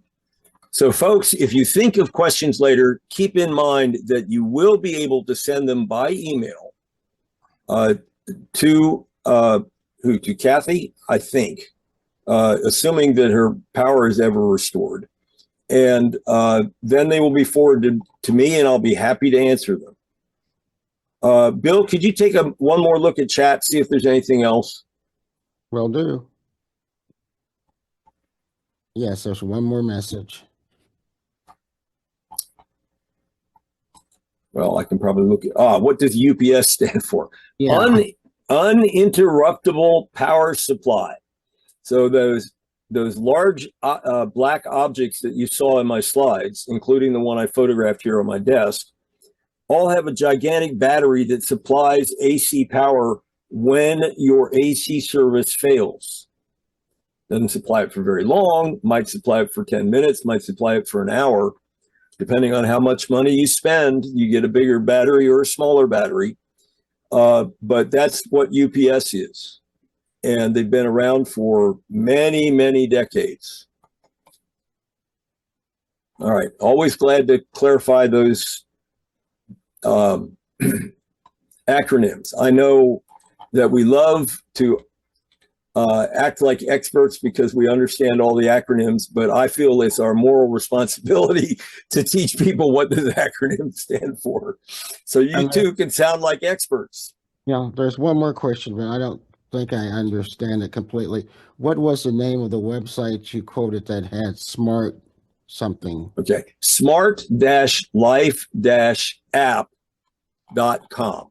So folks, if you think of questions later, keep in mind that you will be able to send them by email to Kathy, I think, assuming that her power is ever restored. And then they will be forwarded to me, and I'll be happy to answer them. Bill, could you take one more look at chat, see if there's anything else? Will do. Yes, there's one more message. Well, I can probably look at, what does UPS stand for? Yeah. Uninterruptible power supply. So those large black objects that you saw in my slides, including the one I photographed here on my desk, all have a gigantic battery that supplies AC power when your AC service fails. Doesn't supply it for very long, might supply it for 10 minutes, might supply it for an hour. Depending on how much money you spend, you get a bigger battery or a smaller battery. But that's what UPS is. And they've been around for many, many decades. All right. Always glad to clarify those acronyms. I know that we love to act like experts because we understand all the acronyms, but I feel it's our moral responsibility to teach people what the acronyms stand for. So you too can sound like experts. Yeah, there's one more question, but I don't think I understand it completely. What was the name of the website you quoted that had smart something? Okay, smart-life-app.com.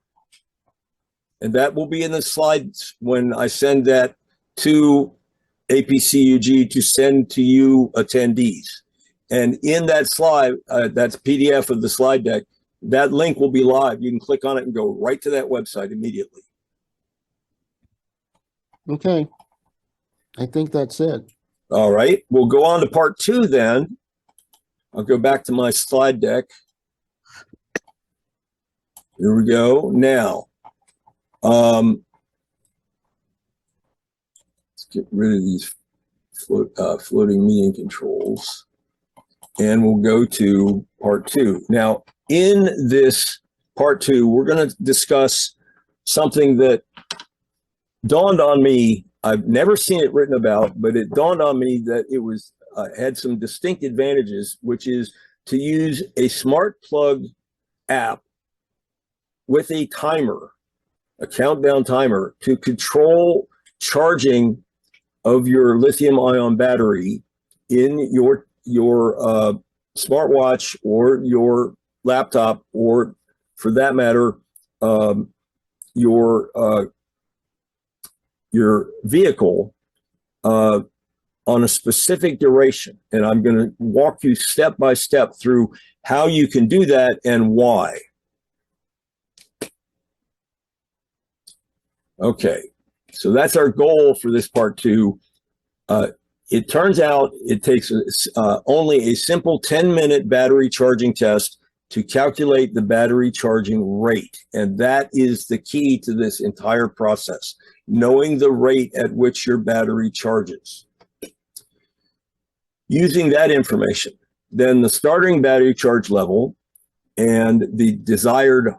And that will be in the slides when I send that to APCUG to send to you attendees. And in that slide, that's PDF of the slide deck, that link will be live. You can click on it and go right to that website immediately. Okay. I think that's it. All right. We'll go on to part 2 then. I'll go back to my slide deck. Here we go. Now, let's get rid of these floating meeting controls. and we'll go to part 2. Now, in this part 2, we're going to discuss something that dawned on me. I've never seen it written about, but it dawned on me that it was had some distinct advantages, which is to use a smart plug app with a timer, a countdown timer, to control charging of your lithium-ion battery in your smartwatch or your laptop, or for that matter, your vehicle on a specific duration. And I'm going to walk you step by step through how you can do that and why. Okay, so that's our goal for this part 2. It turns out it takes only a simple 10-minute battery charging test to calculate the battery charging rate. And that is the key to this entire process, knowing the rate at which your battery charges. Using that information, then the starting battery charge level and the desired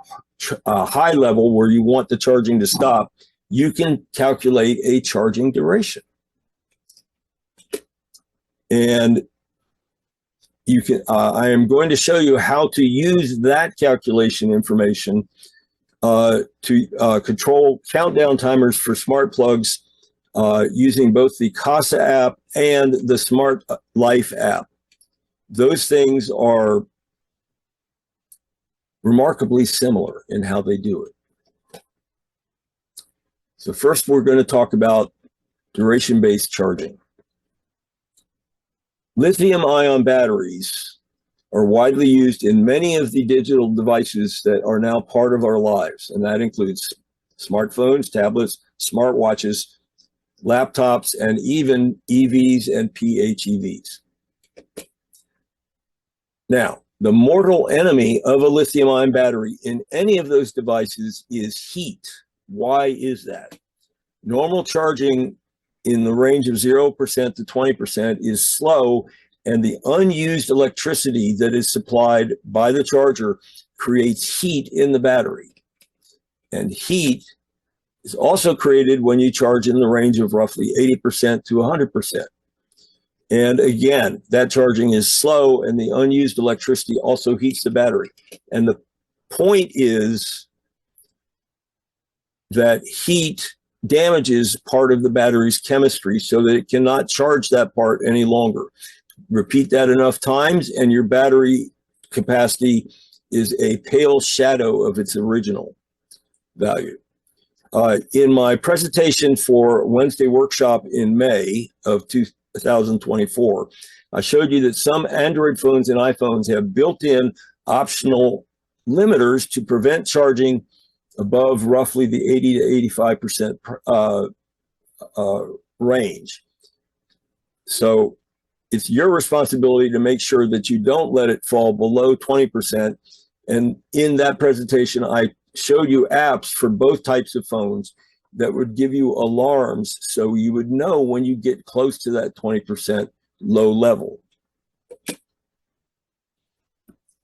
high level where you want the charging to stop, you can calculate a charging duration. And you can, I am going to show you how to use that calculation information to control countdown timers for smart plugs using both the Kasa app and the Smart Life app. Those things are remarkably similar in how they do it. So first, we're going to talk about duration-based charging. Lithium-ion batteries are widely used in many of the digital devices that are now part of our lives, and that includes smartphones, tablets, smartwatches, laptops, and even EVs and PHEVs. Now, the mortal enemy of a lithium-ion battery in any of those devices is heat. Why is that? Normal charging in the range of 0% to 20% is slow, and the unused electricity that is supplied by the charger creates heat in the battery. And heat is also created when you charge in the range of roughly 80% to 100%. And again, that charging is slow, and the unused electricity also heats the battery. And the point is that heat damages part of the battery's chemistry so that it cannot charge that part any longer. Repeat that enough times, and your battery capacity is a pale shadow of its original value. In my presentation for Wednesday workshop in May of 2024, I showed you that some Android phones and iPhones have built-in optional limiters to prevent charging above roughly the 80 to 85% range. So it's your responsibility to make sure that you don't let it fall below 20%. And in that presentation, I showed you apps for both types of phones that would give you alarms so you would know when you get close to that 20% low level.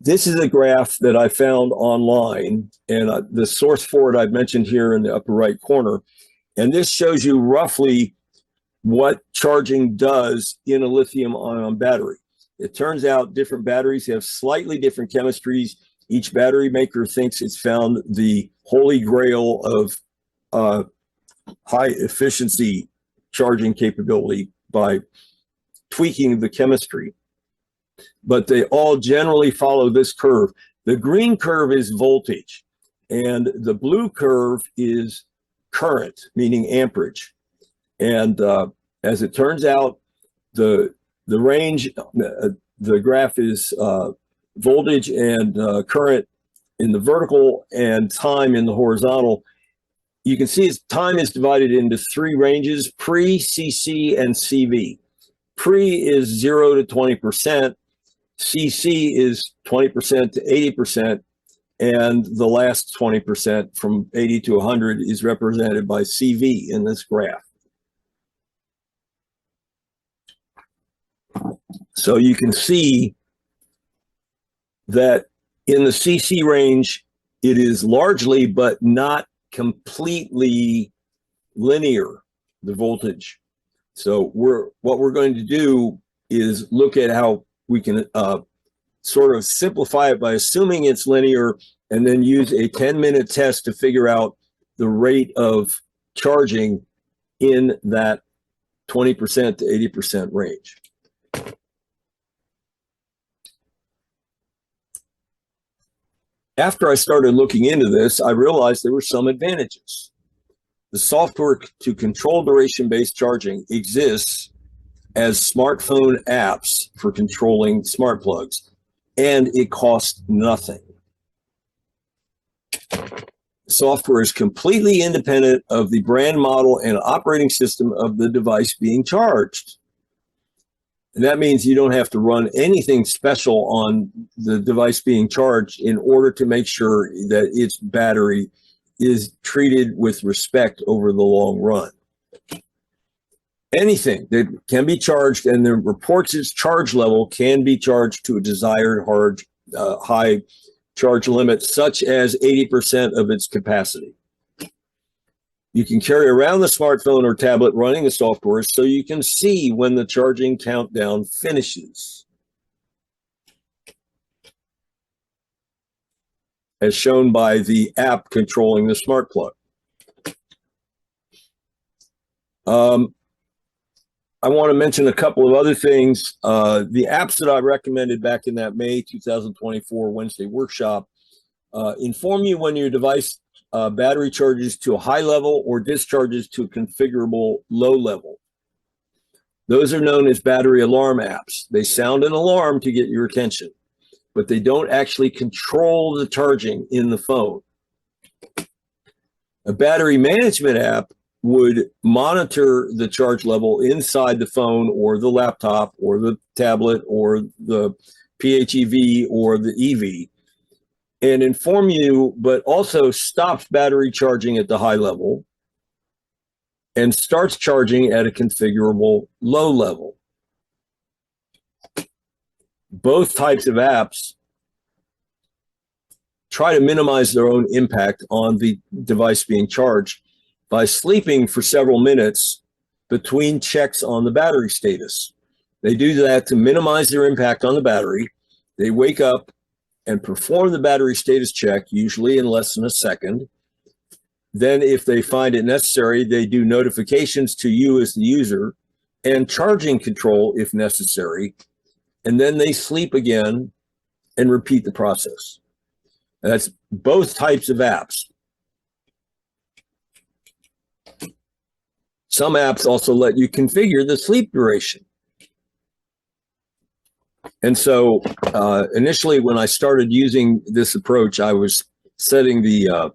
This is a graph that I found online, and the source for it I've mentioned here in the upper right corner. And this shows you roughly what charging does in a lithium-ion battery. It turns out different batteries have slightly different chemistries. Each battery maker thinks it's found the holy grail of high efficiency charging capability by tweaking the chemistry. But they all generally follow this curve. The green curve is voltage, and the blue curve is current, meaning amperage. And as it turns out, the range, the graph is voltage and current in the vertical and time in the horizontal. You can see time is divided into three ranges: pre, CC, and CV. Pre is 0 to 20%. CC is 20% to 80%, and the last 20% from 80 to 100 is represented by CV in this graph. So you can see that in the CC range, it is largely, but not completely linear, the voltage. So what we're going to do is look at how we can sort of simplify it by assuming it's linear, and then use a 10-minute test to figure out the rate of charging in that 20% to 80% range. After I started looking into this, I realized there were some advantages. The software to control duration-based charging exists as smartphone apps for controlling smart plugs, and it costs nothing. Software is completely independent of the brand, model, and operating system of the device being charged. And that means you don't have to run anything special on the device being charged in order to make sure that its battery is treated with respect over the long run. Anything that can be charged and then reports its charge level can be charged to a desired high charge limit, such as 80% of its capacity. You can carry around the smartphone or tablet running the software so you can see when the charging countdown finishes, as shown by the app controlling the smart plug. I want to mention a couple of other things. The apps that I recommended back in that May 2024 Wednesday workshop inform you when your device battery charges to a high level or discharges to a configurable low level. Those are known as battery alarm apps. They sound an alarm to get your attention, but they don't actually control the charging in the phone. A battery management app would monitor the charge level inside the phone or the laptop or the tablet or the PHEV or the EV and inform you, but also stops battery charging at the high level and starts charging at a configurable low level. Both types of apps try to minimize their own impact on the device being charged by sleeping for several minutes between checks on the battery status. They do that to minimize their impact on the battery. They wake up and perform the battery status check, usually in less than a second. Then if they find it necessary, they do notifications to you as the user and charging control if necessary. And then they sleep again and repeat the process. And that's both types of apps. Some apps also let you configure the sleep duration. And so initially when I started using this approach, I was setting the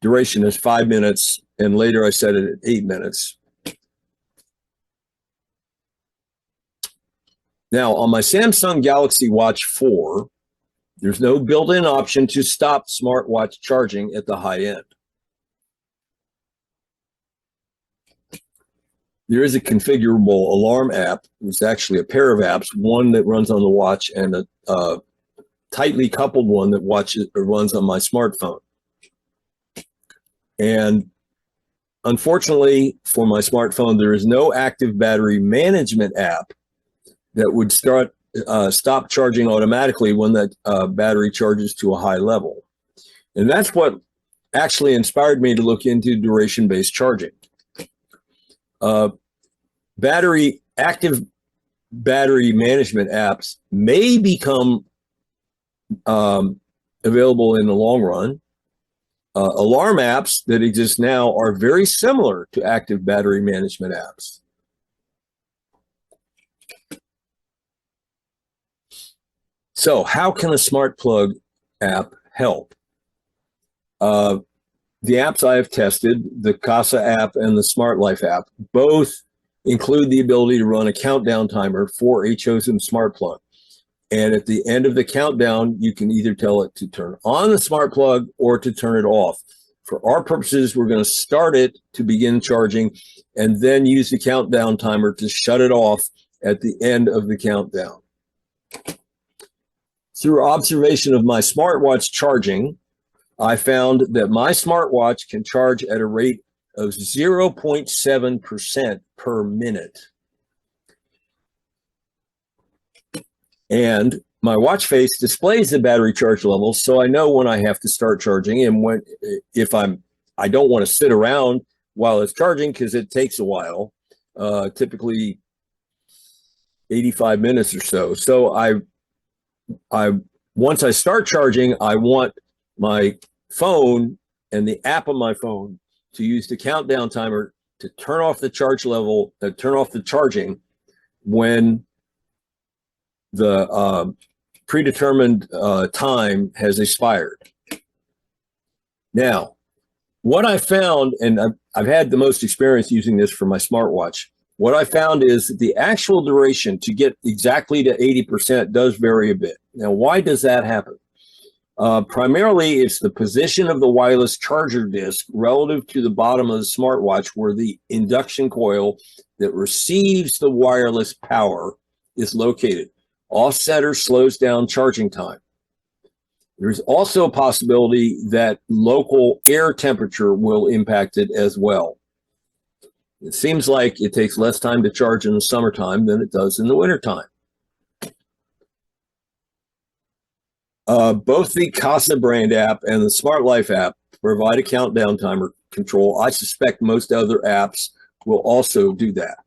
duration as 5 minutes, and later I set it at 8 minutes. Now on my Samsung Galaxy Watch 4, there's no built-in option to stop smartwatch charging at the high end. There is a configurable alarm app. It's actually a pair of apps, one that runs on the watch and a tightly coupled one that runs on my smartphone. And unfortunately for my smartphone, there is no active battery management app that would stop charging automatically when that battery charges to a high level. And that's what actually inspired me to look into duration-based charging. Active battery management apps may become available in the long run. Alarm apps that exist now are very similar to active battery management apps. So how can a smart plug app help? The apps I have tested, the Kasa app and the Smart Life app, both include the ability to run a countdown timer for a chosen smart plug. And at the end of the countdown, you can either tell it to turn on the smart plug or to turn it off. For our purposes, we're going to start it to begin charging and then use the countdown timer to shut it off at the end of the countdown. Through observation of my smartwatch charging, I found that my smartwatch can charge at a rate of 0.7% per minute. And my watch face displays the battery charge level, so I know when I have to start charging, and when I don't want to sit around while it's charging because it takes a while, typically 85 minutes or so. So I once I start charging, I want my phone and the app on my phone to use the countdown timer to turn off the charge level, turn off the charging when the predetermined time has expired. Now, what I found, and I've had the most experience using this for my smartwatch, what I found is that the actual duration to get exactly to 80% does vary a bit. Now, why does that happen? Primarily, it's the position of the wireless charger disc relative to the bottom of the smartwatch, where the induction coil that receives the wireless power is located. Offsetter slows down charging time. There's also a possibility that local air temperature will impact it as well. It seems like it takes less time to charge in the summertime than it does in the wintertime. Both the Kasa brand app and the Smart Life app provide a countdown timer control. I suspect most other apps will also do that.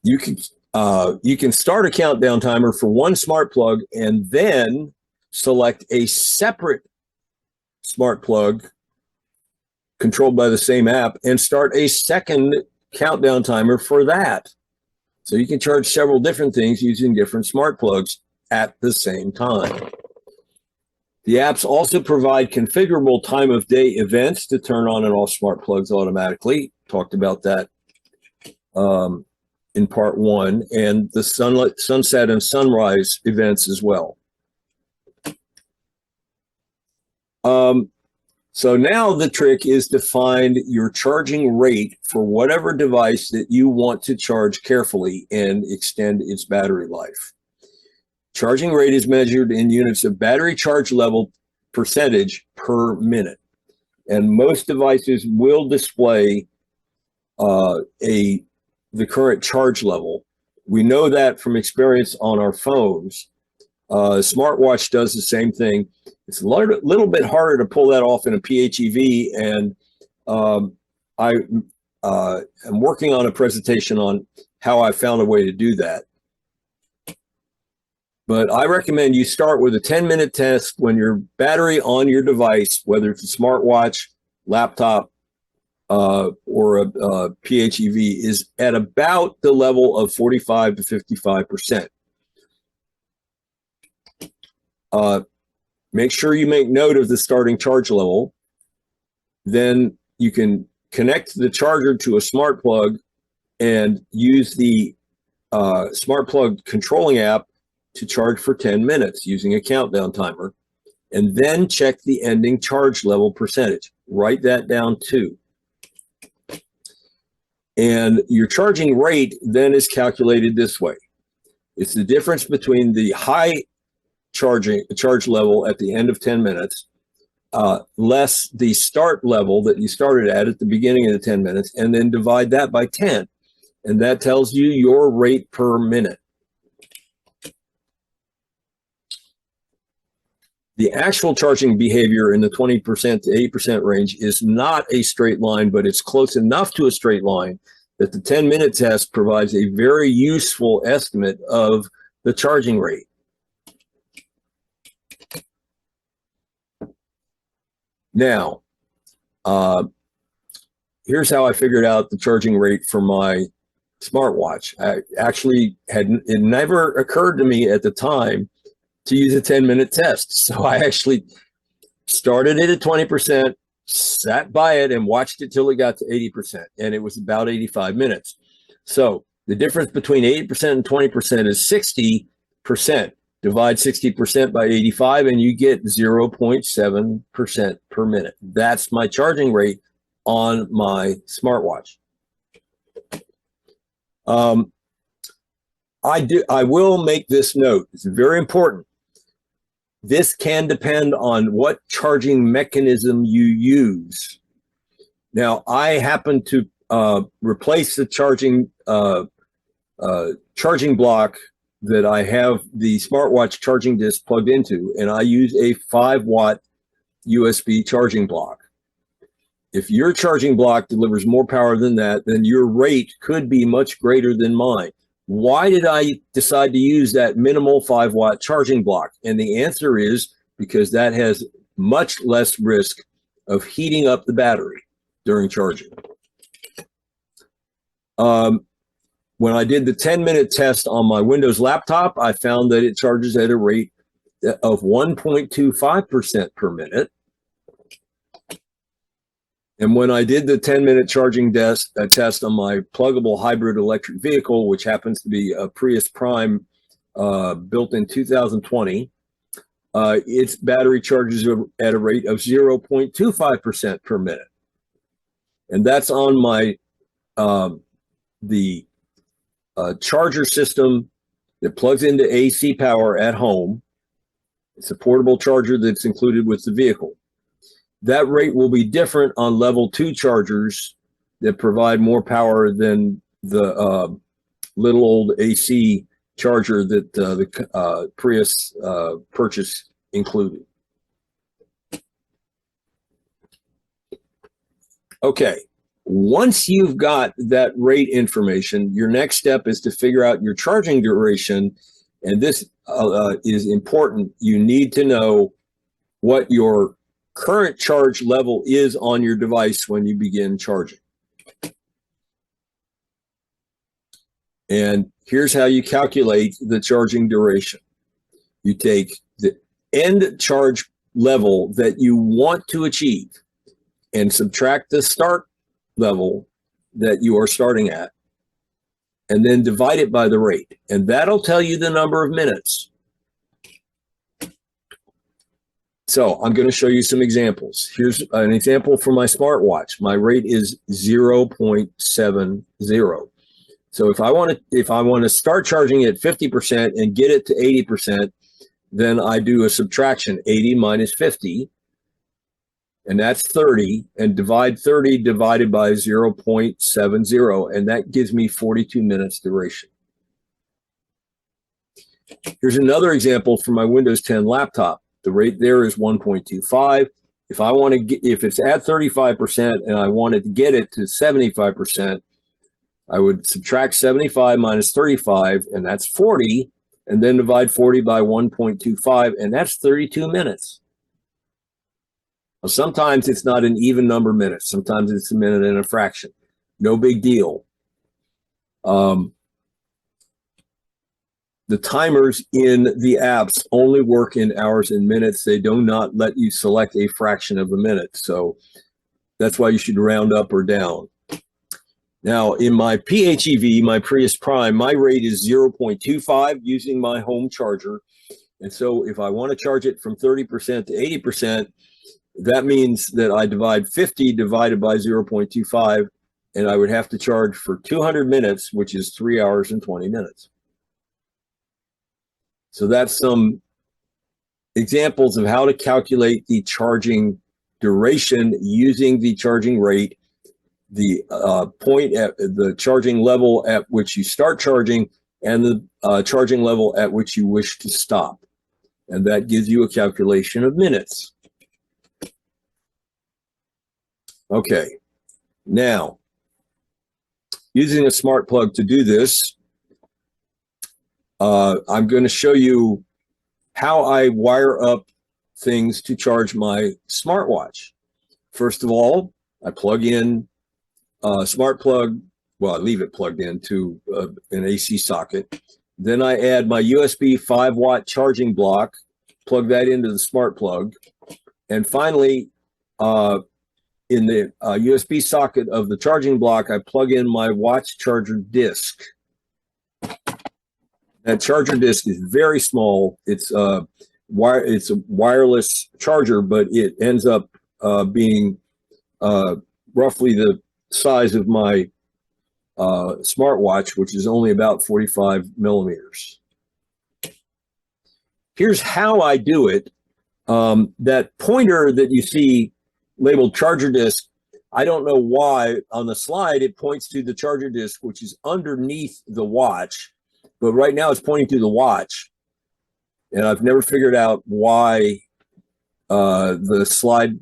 You can start a countdown timer for one smart plug and then select a separate smart plug controlled by the same app and start a second countdown timer for that. So you can charge several different things using different smart plugs at the same time. The apps also provide configurable time of day events to turn on and off smart plugs automatically. Talked about that in part one, and the sunset and sunrise events as well. So now the trick is to find your charging rate for whatever device that you want to charge carefully and extend its battery life. Charging rate is measured in units of battery charge level percentage per minute. And most devices will display the current charge level. We know that from experience on our phones. Smartwatch does the same thing. It's a little bit harder to pull that off in a PHEV, and I am working on a presentation on how I found a way to do that. But I recommend you start with a 10-minute test when your battery on your device, whether it's a smartwatch, laptop, or a PHEV, is at about the level of 45 to 55%. Make sure you make note of the starting charge level. Then you can connect the charger to a smart plug and use the smart plug controlling app to charge for 10 minutes using a countdown timer, and then check the ending charge level percentage. Write that down too. And your charging rate then is calculated this way. It's the difference between the high charge level at the end of 10 minutes, less the start level that you started at the beginning of the 10 minutes, and then divide that by 10. And that tells you your rate per minute. The actual charging behavior in the 20% to 80% range is not a straight line, but it's close enough to a straight line that the 10-minute test provides a very useful estimate of the charging rate. Now, here's how I figured out the charging rate for my smartwatch. It never occurred to me at the time to use a 10-minute test. So I actually started it at 20%, sat by it, and watched it till it got to 80%. And it was about 85 minutes. So the difference between 80% and 20% is 60%. Divide 60% by 85 and you get 0.7% per minute. That's my charging rate on my smartwatch. I will make this note. It's very important. This can depend on what charging mechanism you use. Now, I happen to replace the charging block that I have the smartwatch charging disc plugged into, and I use a 5-watt USB charging block. If your charging block delivers more power than that, then your rate could be much greater than mine. Why did I decide to use that minimal 5-watt charging block? And the answer is because that has much less risk of heating up the battery during charging. When I did the 10-minute test on my Windows laptop, I found that it charges at a rate of 1.25% per minute. And when I did the 10-minute charging test on my pluggable hybrid electric vehicle, which happens to be a Prius Prime built in 2020, its battery charges at a rate of 0.25% per minute. And that's on my charger system that plugs into AC power at home. It's a portable charger that's included with the vehicle. That rate will be different on level 2 chargers that provide more power than the little old AC charger that the Prius purchase included. Okay, once you've got that rate information, your next step is to figure out your charging duration. And this is important. You need to know what your current charge level is on your device when you begin charging. And here's how you calculate the charging duration. You take the end charge level that you want to achieve and subtract the start level that you are starting at, and then divide it by the rate. And that'll tell you the number of minutes. So I'm going to show you some examples. Here's an example for my smartwatch. My rate is 0.70. So if I want to start charging at 50% and get it to 80%, then I do a subtraction, 80 minus 50, and that's 30, and divide 30 divided by 0.70, and that gives me 42 minutes duration. Here's another example for my Windows 10 laptop. The rate there is 1.25. If it's at 35% and I wanted to get it to 75%, I would subtract 75 minus 35, and that's 40, and then divide 40 by 1.25, and that's 32 minutes. Well, sometimes it's not an even number of minutes. Sometimes it's a minute and a fraction. No big deal. The timers in the apps only work in hours and minutes. They do not let you select a fraction of a minute. So that's why you should round up or down. Now, in my PHEV, my Prius Prime, my rate is 0.25 using my home charger. And so if I want to charge it from 30% to 80%, that means that I divide 50 divided by 0.25, and I would have to charge for 200 minutes, which is 3 hours and 20 minutes. So that's some examples of how to calculate the charging duration using the charging rate, the point at the charging level at which you start charging, and the charging level at which you wish to stop. And that gives you a calculation of minutes. Okay, now, using a smart plug to do this, I'm going to show you how I wire up things to charge my smartwatch. First of all, I plug in a smart plug. Well, I leave it plugged into an AC socket. Then I add my USB 5-watt charging block, plug that into the smart plug. And finally, in the USB socket of the charging block, I plug in my watch charger disc. That charger disc is very small. It's a wireless charger, but it ends up being roughly the size of my smartwatch, which is only about 45 millimeters. Here's how I do it. That pointer that you see labeled charger disc, I don't know why on the slide it points to the charger disc, which is underneath the watch, but right now it's pointing to the watch. And I've never figured out why the slide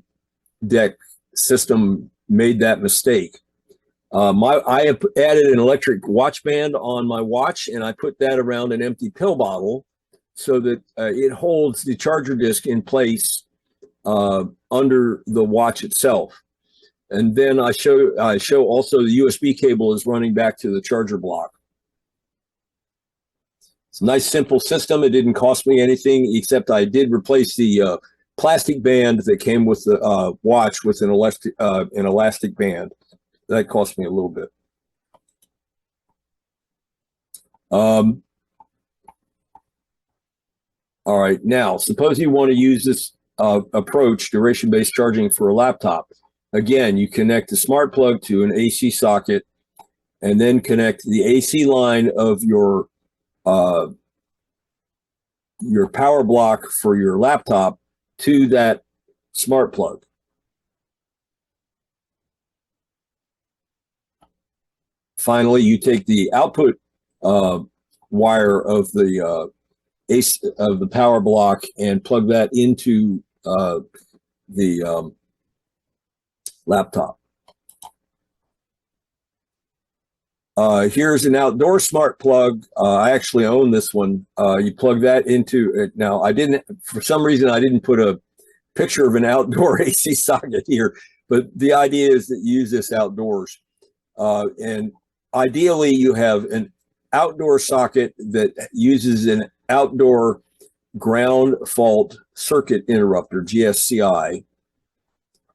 deck system made that mistake. I have added an electric watch band on my watch, and I put that around an empty pill bottle so that it holds the charger disc in place under the watch itself. And then I show also the USB cable is running back to the charger block. It's a nice, simple system. It didn't cost me anything, except I did replace the plastic band that came with the watch with an elastic band. That cost me a little bit. All right, now suppose you want to use this approach, duration-based charging, for a laptop. Again, you connect the smart plug to an AC socket, and then connect the AC line of your power block for your laptop to that smart plug. Finally, you take the output wire of the AC of the power block and plug that into the laptop. Here's an outdoor smart plug. I actually own this one. You plug that into it. Now, for some reason, I didn't put a picture of an outdoor AC socket here, but the idea is that you use this outdoors. And ideally, you have an outdoor socket that uses an outdoor ground fault circuit interrupter, GFCI.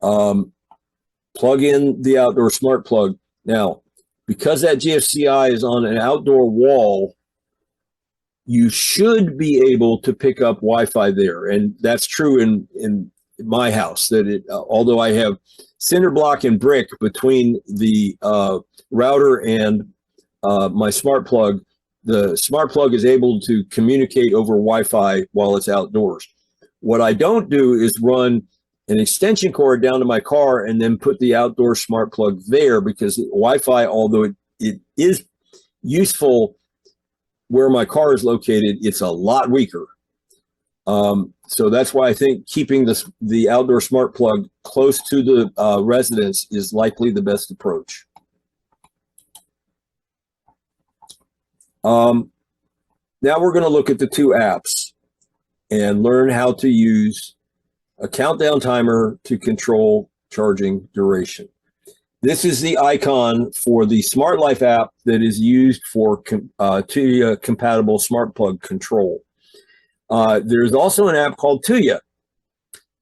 Plug in the outdoor smart plug. Now, because that GFCI is on an outdoor wall, you should be able to pick up Wi-Fi there. And that's true in my house, that although I have cinder block and brick between the router and my smart plug, the smart plug is able to communicate over Wi-Fi while it's outdoors. What I don't do is run an extension cord down to my car and then put the outdoor smart plug there, because Wi-Fi, although it is useful where my car is located, it's a lot weaker. So that's why I think keeping the outdoor smart plug close to the residence is likely the best approach. Now we're going to look at the two apps and learn how to use a countdown timer to control charging duration. This is the icon for the Smart Life app that is used for Tuya compatible smart plug control. There's also an app called Tuya,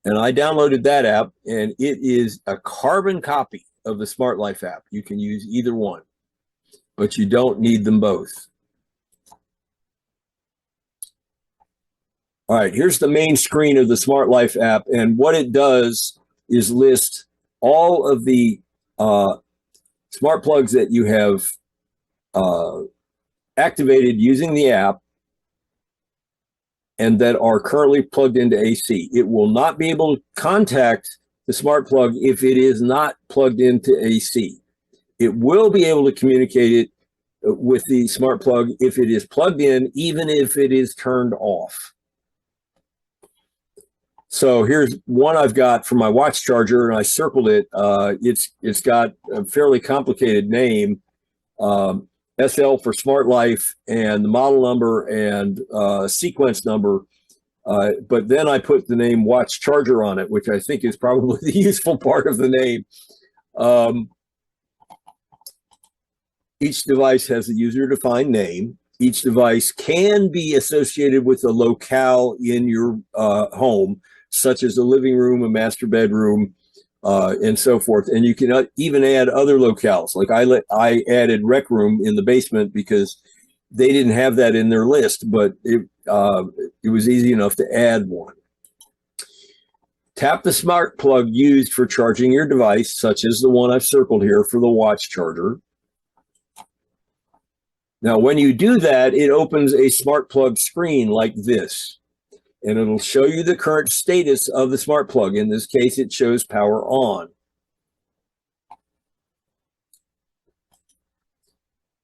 and I downloaded that app, and it is a carbon copy of the Smart Life app. You can use either one, but you don't need them both. All right, here's the main screen of the Smart Life app, and what it does is list all of the smart plugs that you have activated using the app and that are currently plugged into AC. It will not be able to contact the smart plug if it is not plugged into AC. It will be able to communicate it with the smart plug if it is plugged in, even if it is turned off. So here's one I've got for my watch charger, and I circled it. It's got a fairly complicated name, SL for Smart Life, and the model number and sequence number. But then I put the name watch charger on it, which I think is probably the useful part of the name. Each device has a user-defined name. Each device can be associated with a locale in your home, such as a living room, a master bedroom, and so forth. And you can even add other locales. Like I added rec room in the basement because they didn't have that in their list, but it was easy enough to add one. Tap the smart plug used for charging your device, such as the one I've circled here for the watch charger. Now, when you do that, it opens a smart plug screen like this, and it'll show you the current status of the smart plug. In this case, it shows power on.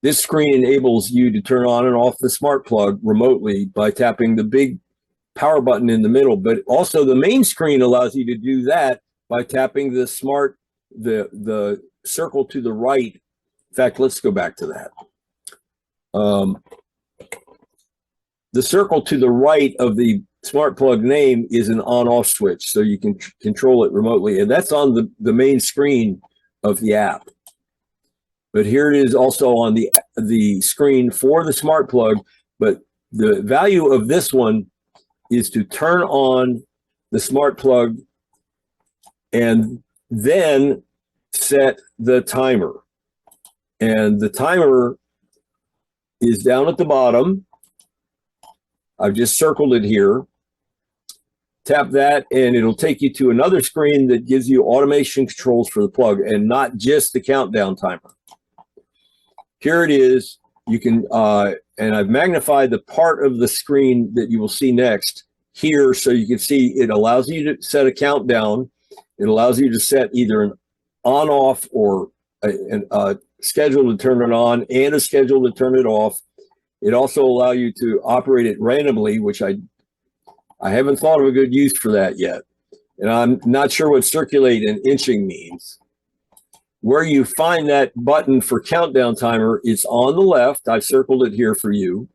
This screen enables you to turn on and off the smart plug remotely by tapping the big power button in the middle, but also the main screen allows you to do that by tapping the circle to the right. In fact, let's go back to that. The circle to the right of the smart plug name is an on-off switch, so you can control it remotely, and that's on the main screen of the app. But here it is also on the screen for the smart plug, but the value of this one is to turn on the smart plug and then set the timer. And the timer is down at the bottom. I've just circled it here. Tap that and it'll take you to another screen that gives you automation controls for the plug and not just the countdown timer. Here it is. You can, and I've magnified the part of the screen that you will see next here so you can see it allows you to set a countdown. It allows you to set either an on-off or a schedule to turn it on and a schedule to turn it off. It also allows you to operate it randomly, which I haven't thought of a good use for that yet. And I'm not sure what circulate and inching means. Where you find that button for countdown timer, it's on the left. I've circled it here for you.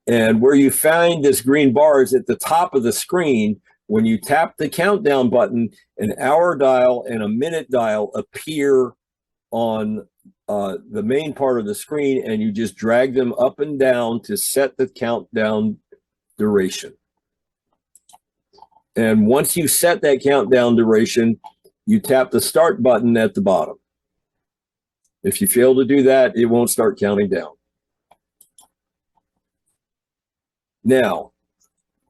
And where you find this green bar is at the top of the screen. When you tap the countdown button, an hour dial and a minute dial appear on the main part of the screen, and you just drag them up and down to set the countdown duration. And once you set that countdown duration, you tap the start button at the bottom. If you fail to do that, it won't start counting down. Now,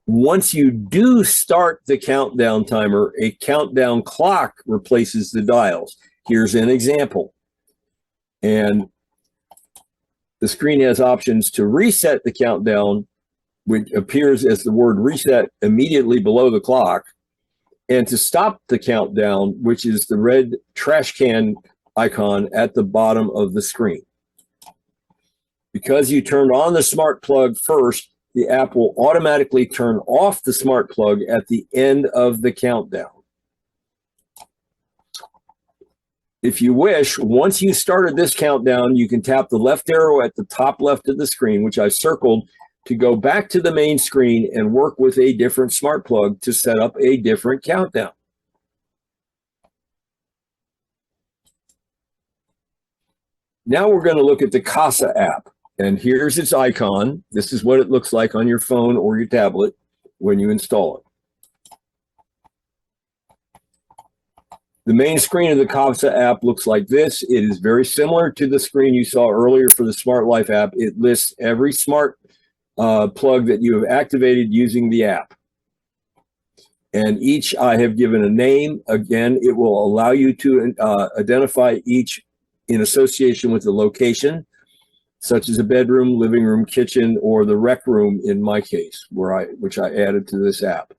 once you do start the countdown timer, a countdown clock replaces the dials. Here's an example. And the screen has options to reset the countdown, which appears as the word reset immediately below the clock, and to stop the countdown, which is the red trash can icon at the bottom of the screen. Because you turned on the smart plug first, the app will automatically turn off the smart plug at the end of the countdown. If you wish, once you started this countdown, you can tap the left arrow at the top left of the screen, which I circled, to go back to the main screen and work with a different smart plug to set up a different countdown. Now we're going to look at the Kasa app, and here's its icon. This is what it looks like on your phone or your tablet when you install it. The main screen of the Kasa app looks like this. It is very similar to the screen you saw earlier for the Smart Life app. It lists every smart plug that you have activated using the app. And each I have given a name. Again, it will allow you to identify each in association with the location, such as a bedroom, living room, kitchen, or the rec room in my case, which I added to this app.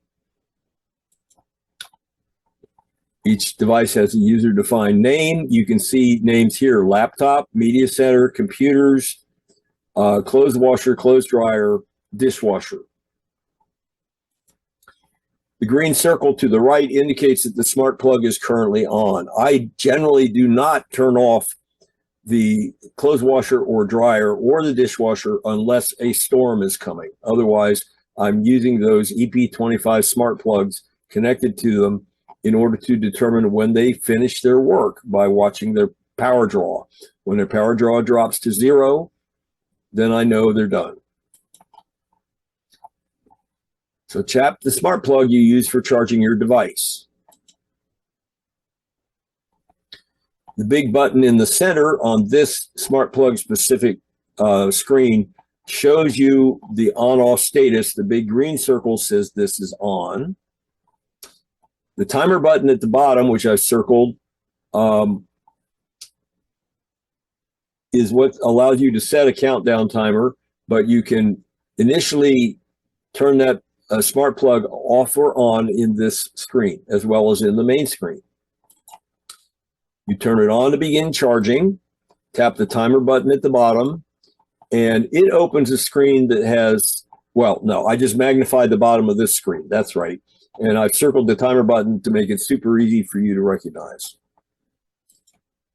Each device has a user-defined name. You can see names here: laptop, media center, computers, clothes washer, clothes dryer, dishwasher. The green circle to the right indicates that the smart plug is currently on. I generally do not turn off the clothes washer or dryer or the dishwasher unless a storm is coming. Otherwise, I'm using those EP25 smart plugs connected to them in order to determine when they finish their work by watching their power draw. When their power draw drops to 0, then I know they're done. So tap the smart plug you use for charging your device. The big button in the center on this smart plug specific screen shows you the on-off status. The big green circle says this is on. The timer button at the bottom, which I've circled, is what allows you to set a countdown timer, but you can initially turn that smart plug off or on in this screen, as well as in the main screen. You turn it on to begin charging, tap the timer button at the bottom, and it opens a screen that has, well, no, I just magnified the bottom of this screen. That's right. And I've circled the timer button to make it super easy for you to recognize.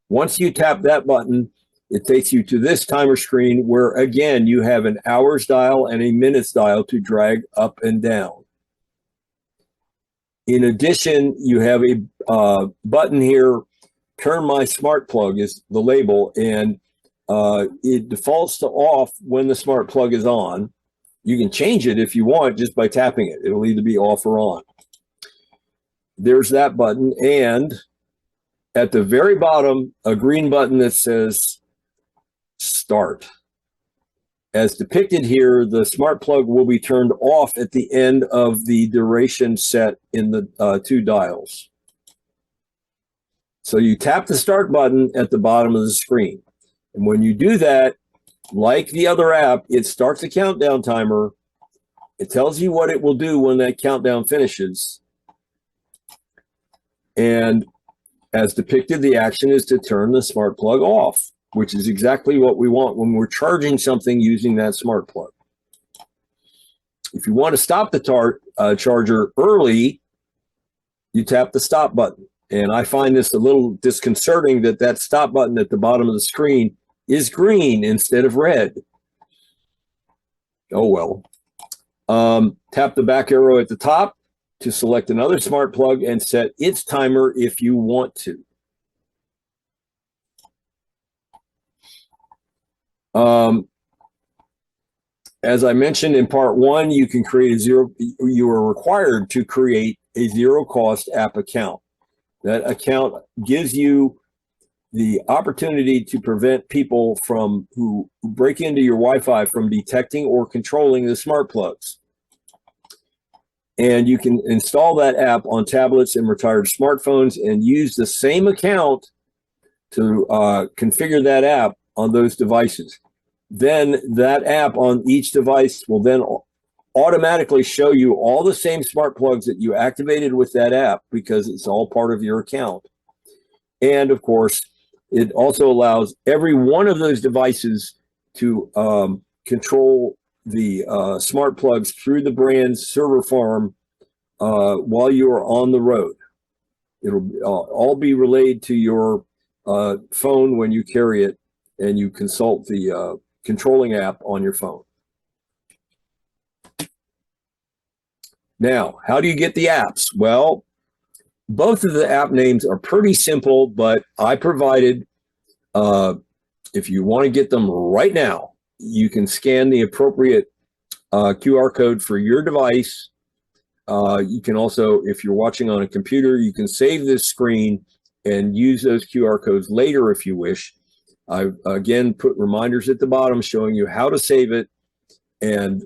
Once you tap that button, it takes you to this timer screen where, again, you have an hours dial and a minutes dial to drag up and down. In addition, you have a button here, Turn My Smart Plug is the label, and it defaults to off when the smart plug is on. You can change it if you want just by tapping it. It'll either be off or on. There's that button, and at the very bottom, a green button that says Start. As depicted here, the smart plug will be turned off at the end of the duration set in the two dials. So you tap the Start button at the bottom of the screen. And when you do that, like the other app, it starts a countdown timer. It tells you what it will do when that countdown finishes. And as depicted, the action is to turn the smart plug off, which is exactly what we want when we're charging something using that smart plug. If you want to stop the charger early, you tap the Stop button. And I find this a little disconcerting that that Stop button at the bottom of the screen is green instead of red. Oh well. Tap the back arrow at the top to select another smart plug and set its timer if you want to. As I mentioned in part one, you can create you are required to create a zero cost app account. That account gives you the opportunity to prevent people who break into your Wi-Fi from detecting or controlling the smart plugs. And you can install that app on tablets and retired smartphones and use the same account to configure that app on those devices. Then that app on each device will then automatically show you all the same smart plugs that you activated with that app because it's all part of your account. And of course, it also allows every one of those devices to control the smart plugs through the brand's server farm while you are on the road. It'll all be relayed to your phone when you carry it and you consult the controlling app on your phone. Now, how do you get the apps? Well, both of the app names are pretty simple, but I provided, if you want to get them right now, you can scan the appropriate QR code for your device. You can also, if you're watching on a computer, you can save this screen and use those QR codes later if you wish. I've again put reminders at the bottom showing you how to save it and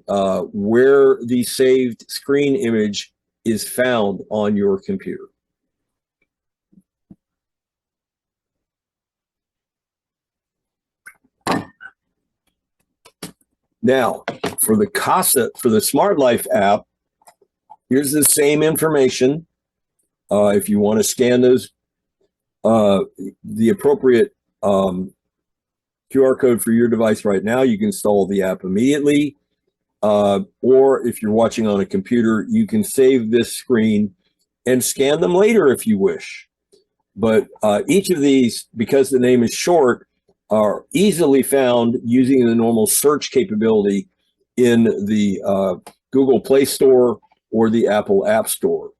where the saved screen image is found on your computer. Now, for the Kasa, for the Smart Life app, here's the same information. If you want to scan those, the appropriate QR code for your device right now, you can install the app immediately. Or if you're watching on a computer, you can save this screen and scan them later if you wish. But each of these, because the name is short, are easily found using the normal search capability in the Google Play Store or the Apple App Store.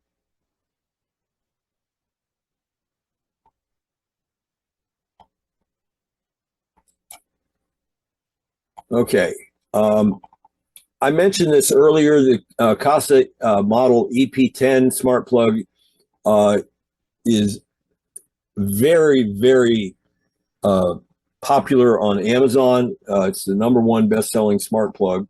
Okay. I mentioned this earlier, the Kasa model EP10 smart plug is very, very popular on Amazon. It's the #1 best-selling smart plug.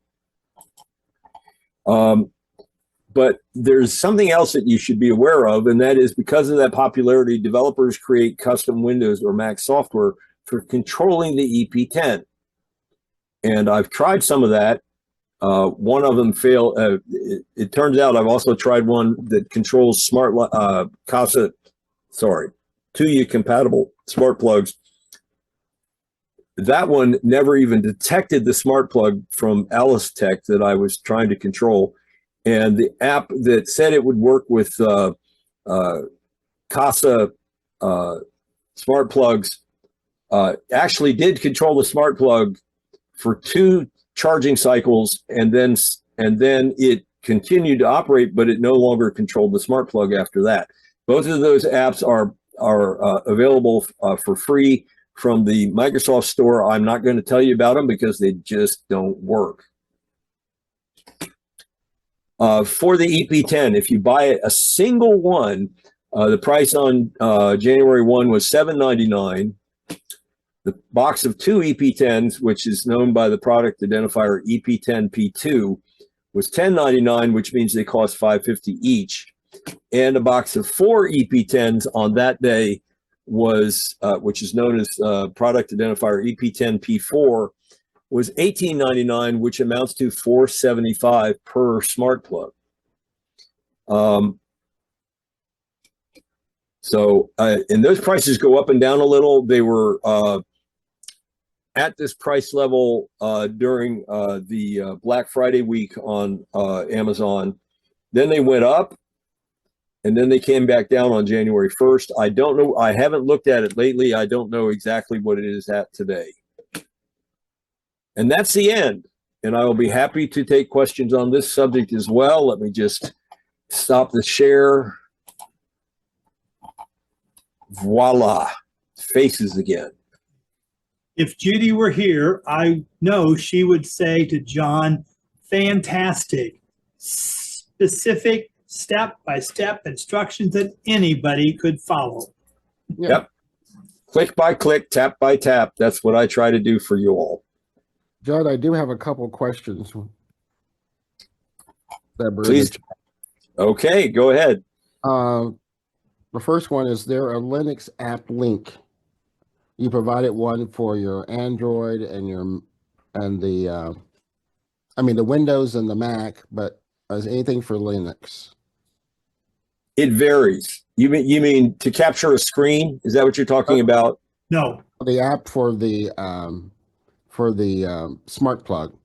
But there's something else that you should be aware of, and that is because of that popularity, developers create custom Windows or Mac software for controlling the EP10. And I've tried some of that. One of them failed. It turns out I've also tried one that controls Smart Kasa, 2U compatible smart plugs. That one never even detected the smart plug from Alice Tech that I was trying to control. And the app that said it would work with Kasa smart plugs actually did control the smart plug for 2 charging cycles, and then it continued to operate, but it no longer controlled the smart plug after that. Both of those apps are available for free from the Microsoft Store. I'm not going to tell you about them because they just don't work. For the EP10, if you buy a single one, the price on January 1 was $7.99. The box of 2 EP10s, which is known by the product identifier EP10P2, was $10.99, which means they cost $5.50 each. And a box of 4 EP10s on that day was, which is known as product identifier EP10P4, was $18.99, which amounts to $4.75 per smart plug. And those prices go up and down a little. They were at this price level during the Black Friday week on Amazon. Then they went up, and then they came back down on January 1st. I don't know. I haven't looked at it lately. I don't know exactly what it is at today. And that's the end. And I will be happy to take questions on this subject as well. Let me just stop the share. Voila, faces again. If Judy were here, I know she would say to John, fantastic, specific step-by-step instructions that anybody could follow. Yeah. Yep. Click by click, tap by tap. That's what I try to do for you all. John, I do have a couple questions. Please. Okay, go ahead. The first one is, there a Linux app link? You provided one for your Android and the Windows and the Mac, but is anything for Linux? It varies. You mean to capture a screen? Is that what you're talking about? No. The app for the smart plug.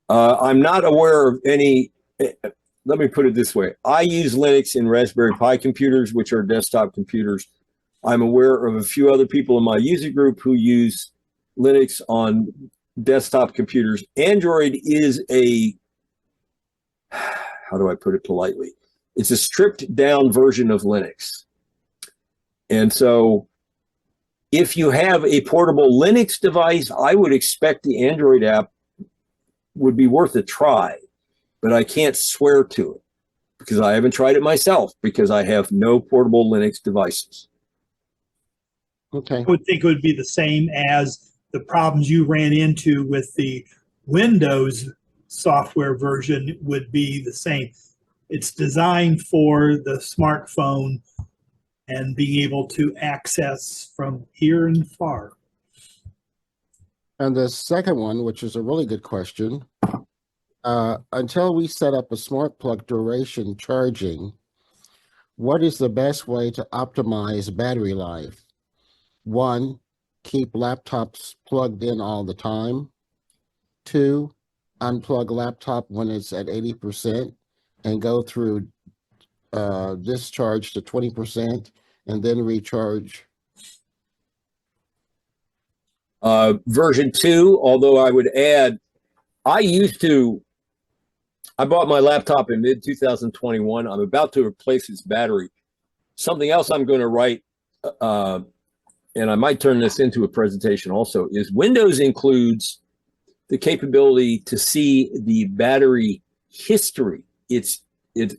I'm not aware of any. Let me put it this way. I use Linux in Raspberry Pi computers, which are desktop computers. I'm aware of a few other people in my user group who use Linux on desktop computers. Android is how do I put it politely? It's a stripped down version of Linux. And so if you have a portable Linux device, I would expect the Android app would be worth a try, but I can't swear to it because I haven't tried it myself because I have no portable Linux devices. Okay. I would think it would be the same as the problems you ran into with the Windows software version would be the same. It's designed for the smartphone and being able to access from here and far. And the second one, which is a really good question, until we set up a smart plug duration charging, what is the best way to optimize battery life? 1, keep laptops plugged in all the time. 2, unplug laptop when it's at 80% and go through discharge to 20% and then recharge. Version 2, although I would add, I bought my laptop in mid-2021. I'm about to replace its battery. Something else I'm going to write, and I might turn this into a presentation also, is Windows includes the capability to see the battery history. It's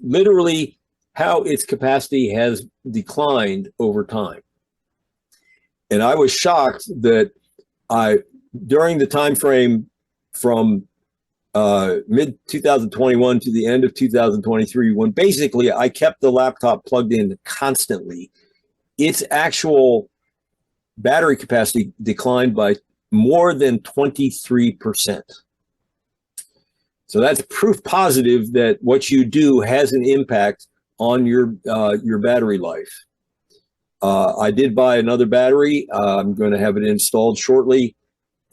literally how its capacity has declined over time. And I was shocked that during the time frame from mid-2021 to the end of 2023, when basically I kept the laptop plugged in constantly, its actual battery capacity declined by more than 23%. So that's proof positive that what you do has an impact on your battery life. I did buy another battery. I'm going to have it installed shortly.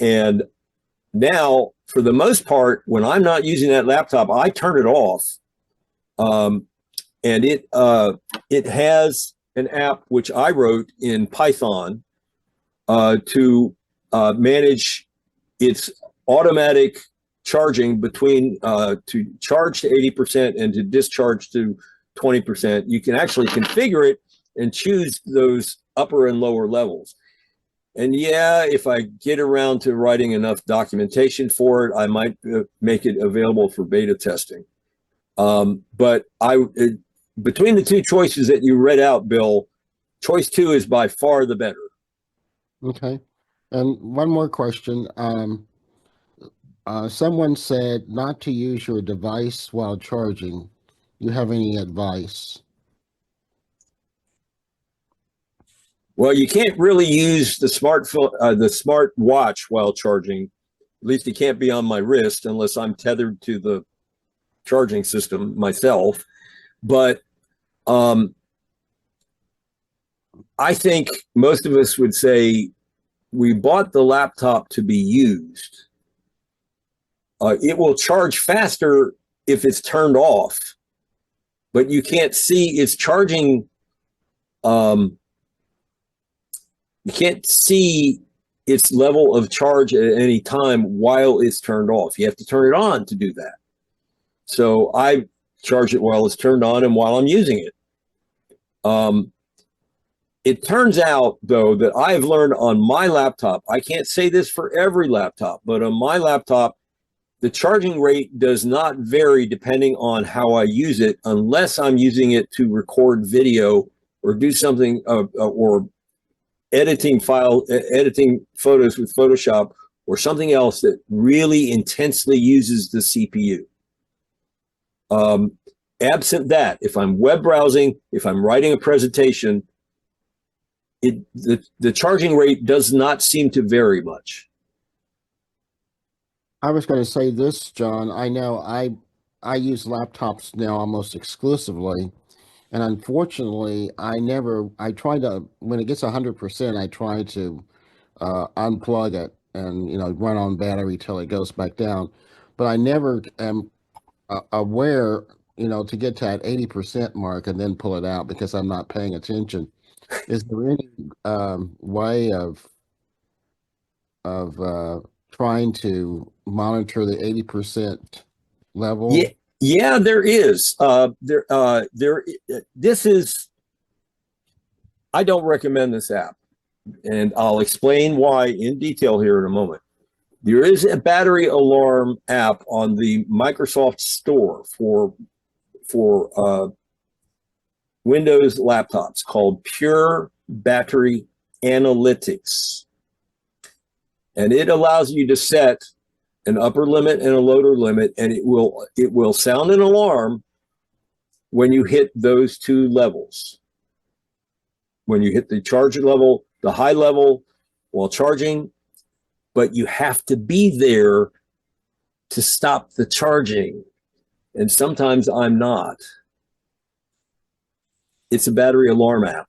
And now, for the most part, when I'm not using that laptop, I turn it off. And it has an app which I wrote in Python to manage its automatic charging between to charge to 80% and to discharge to 20%. You can actually configure it and choose those upper and lower levels. And yeah, if I get around to writing enough documentation for it, I might make it available for beta testing. But between the two choices that you read out, Bill, choice 2 is by far the better. Okay. And one more question. Someone said not to use your device while charging. You have any advice? Well, you can't really use the smartwatch while charging. At least it can't be on my wrist unless I'm tethered to the charging system myself. But I think most of us would say we bought the laptop to be used. It will charge faster if it's turned off, but you can't see its charging. You can't see its level of charge at any time while it's turned off. You have to turn it on to do that. So I charge it while it's turned on and while I'm using it. It turns out, though, that I've learned on my laptop, I can't say this for every laptop, but on my laptop, the charging rate does not vary depending on how I use it, unless I'm using it to record video or do something or editing photos with Photoshop or something else that really intensely uses the CPU. Absent that, if I'm web browsing, if I'm writing a presentation, the charging rate does not seem to vary much. I was going to say this, John. I know I use laptops now almost exclusively, and unfortunately, I try to, when it gets 100%, I try to unplug it and run on battery till it goes back down. But I never am aware, to get to that 80% mark and then pull it out because I'm not paying attention. Is there any way of trying to monitor the 80% level? Yeah, there is. This is. I don't recommend this app, and I'll explain why in detail here in a moment. There is a battery alarm app on the Microsoft Store for Windows laptops called Pure Battery Analytics. And it allows you to set an upper limit and a lower limit, and it will sound an alarm when you hit those two levels. When you hit the charge level, the high level while charging, but you have to be there to stop the charging. And sometimes I'm not. It's a battery alarm app.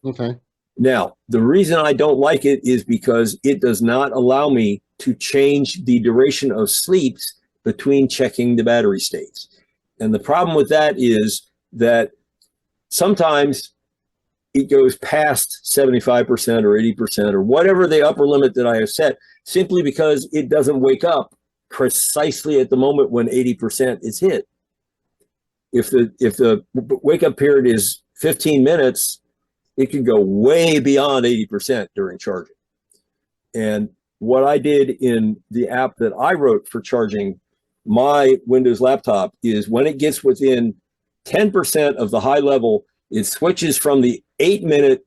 Okay. Now, the reason I don't like it is because it does not allow me to change the duration of sleeps between checking the battery states. And the problem with that is that sometimes it goes past 75% or 80% or whatever the upper limit that I have set, simply because it doesn't wake up precisely at the moment when 80% is hit. If the wake up period is 15 minutes, it can go way beyond 80% during charging. And what I did in the app that I wrote for charging my Windows laptop is when it gets within 10% of the high level, it switches from the 8-minute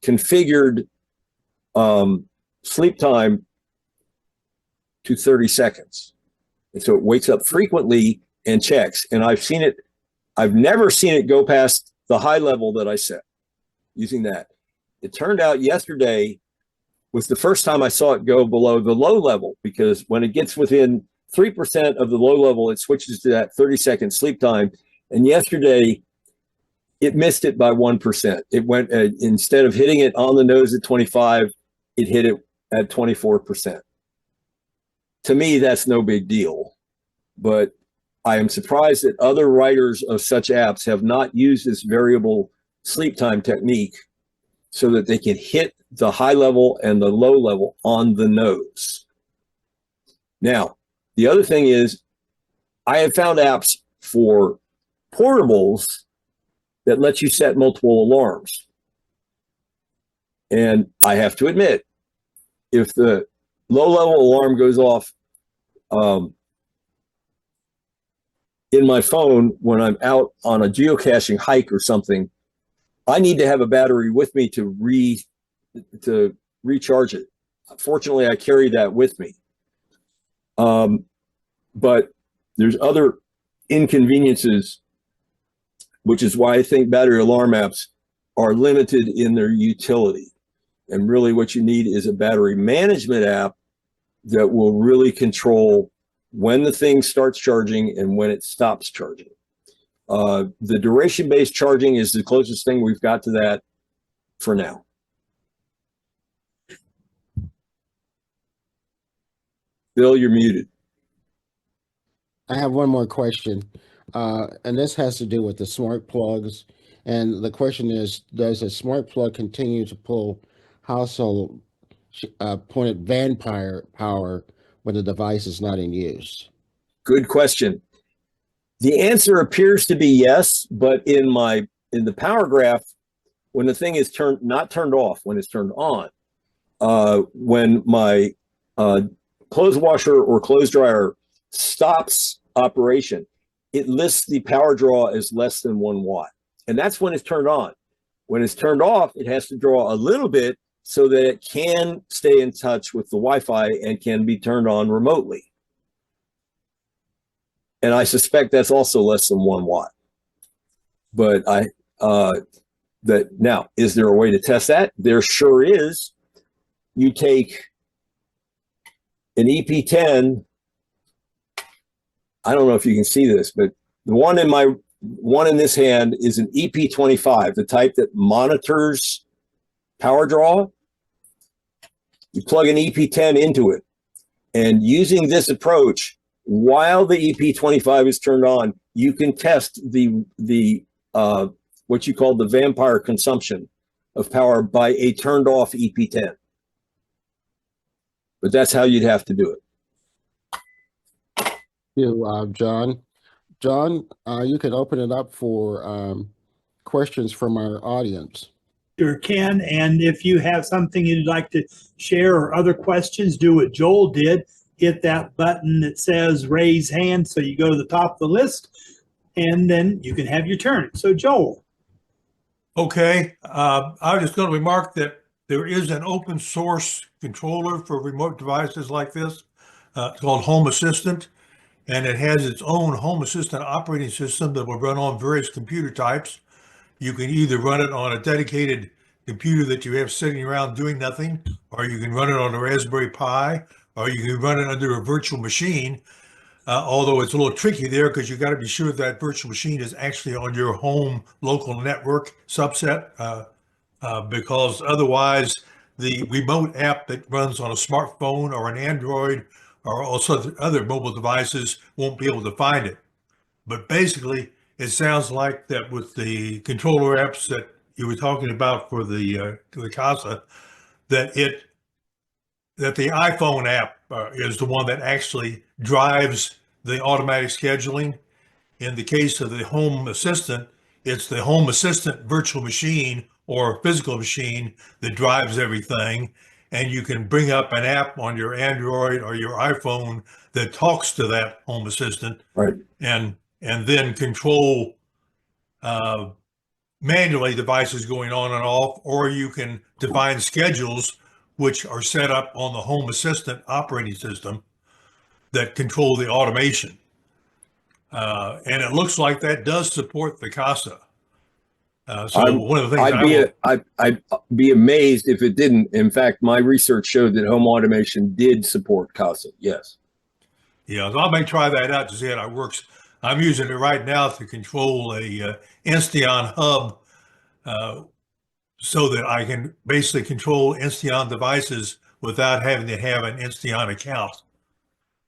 configured sleep time to 30 seconds. And so it wakes up frequently and checks. And I've never seen it go past the high level that I set using that. It turned out yesterday was the first time I saw it go below the low level, because when it gets within 3% of the low level, it switches to that 30-second sleep time. And yesterday, it missed it by 1%. It went, instead of hitting it on the nose at 25, it hit it at 24%. To me, that's no big deal. But I am surprised that other writers of such apps have not used this variable sleep time technique so that they can hit the high level and the low level on the nose. Now, the other thing is, I have found apps for portables that let you set multiple alarms. And I have to admit, if the low level alarm goes off in my phone when I'm out on a geocaching hike or something, I need to have a battery with me to recharge it. Fortunately, I carry that with me. But there's other inconveniences, which is why I think battery alarm apps are limited in their utility. And really what you need is a battery management app that will really control when the thing starts charging and when it stops charging. The duration-based charging is the closest thing we've got to that for now. Bill, you're muted. I have one more question, and this has to do with the smart plugs. And the question is, does a smart plug continue to pull household pointed vampire power when the device is not in use? Good question. The answer appears to be yes, but in the power graph, when the thing is not turned off, when it's turned on, when my clothes washer or clothes dryer stops operation, it lists the power draw as less than 1 watt. And that's when it's turned on. When it's turned off, it has to draw a little bit so that it can stay in touch with the Wi-Fi and can be turned on remotely. And I suspect that's also less than 1 watt. But now, is there a way to test that? There sure is. You take an EP10. I don't know if you can see this, but the one in this hand is an EP25, the type that monitors power draw. You plug an EP10 into it, and using this approach, while the EP25 is turned on, you can test the what you call the vampire consumption of power by a turned off EP10. But that's how you'd have to do it. John. John, you can open it up for questions from our audience. Sure can. And if you have something you'd like to share or other questions, do what Joel did. Hit that button that says raise hand, so you go to the top of the list, and then you can have your turn. So Joel. Okay, I was just going to remark that there is an open source controller for remote devices like this. It's called Home Assistant, and it has its own Home Assistant operating system that will run on various computer types. You can either run it on a dedicated computer that you have sitting around doing nothing, or you can run it on a Raspberry Pi, or you can run it under a virtual machine. Although it's a little tricky there because you got to be sure that virtual machine is actually on your home local network subset, because otherwise the remote app that runs on a smartphone or an Android or also other mobile devices won't be able to find it. But basically, it sounds like that with the controller apps that you were talking about for the Kasa, that the iPhone app is the one that actually drives the automatic scheduling. In the case of the Home Assistant, it's the Home Assistant virtual machine or physical machine that drives everything. And you can bring up an app on your Android or your iPhone that talks to that Home Assistant, Right. and then control manually devices going on and off, or you can define schedules which are set up on the Home Assistant operating system that control the automation. And it looks like that does support the Kasa. One of the things I'd be amazed if it didn't. In fact, my research showed that home automation did support Kasa. Yes. Yeah, so I may try that out to see how it works. I'm using it right now to control a Insteon hub, so that I can basically control Insteon devices without having to have an Insteon account,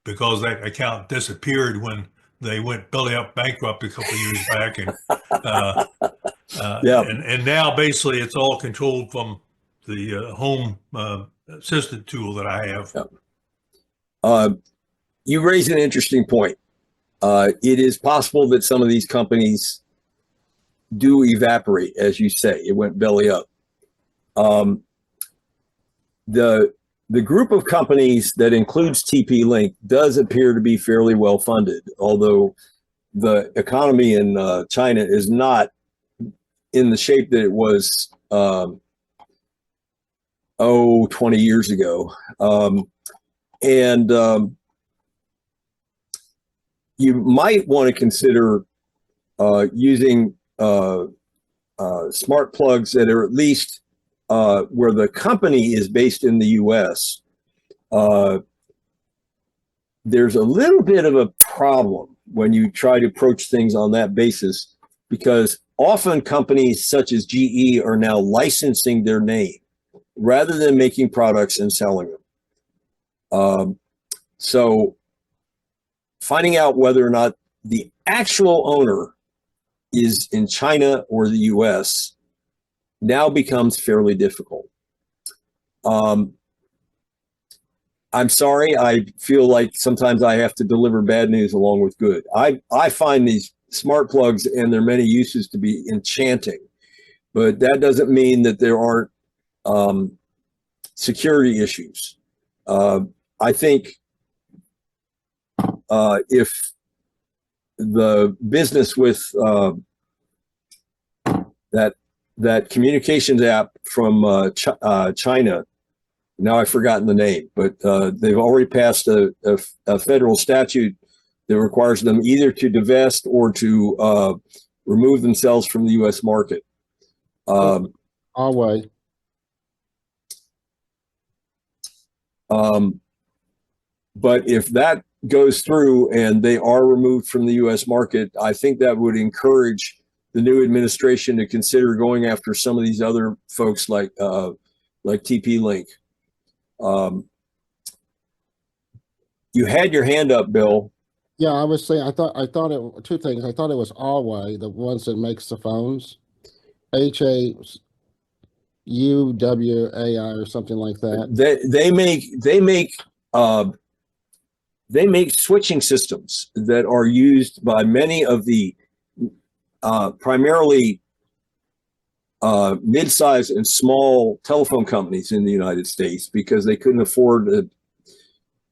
because that account disappeared when they went belly up bankrupt a couple of years back, and Yeah. and now basically it's all controlled from the home assistant tool that I have. Yeah. You raise an interesting point. It is possible that some of these companies do evaporate, as you say. It went belly up. The group of companies that includes TP-Link does appear to be fairly well funded, although the economy in China is not in the shape that it was 20 years ago. You might want to consider using smart plugs that are at least where the company is based in the US. There's a little bit of a problem when you try to approach things on that basis, because often companies such as GE are now licensing their name rather than making products and selling them. So finding out whether or not the actual owner is in China or the US now becomes fairly difficult. I'm sorry, I feel like sometimes I have to deliver bad news along with good. I find these smart plugs and their many uses to be enchanting, but that doesn't mean that there aren't security issues. I think if the business with that communications app from China, now I've forgotten the name, but they've already passed a federal statute that requires them either to divest or to remove themselves from the U.S. market. Huawei. But if that goes through and they are removed from the U.S. market, I think that would encourage the new administration to consider going after some of these other folks like TP-Link. You had your hand up, Bill. Yeah, I was saying, I thought it, two things. I thought it was Huawei, the ones that makes the phones, HAUWAI or something like that. They make switching systems that are used by many of the primarily mid-size and small telephone companies in the United States, because they couldn't afford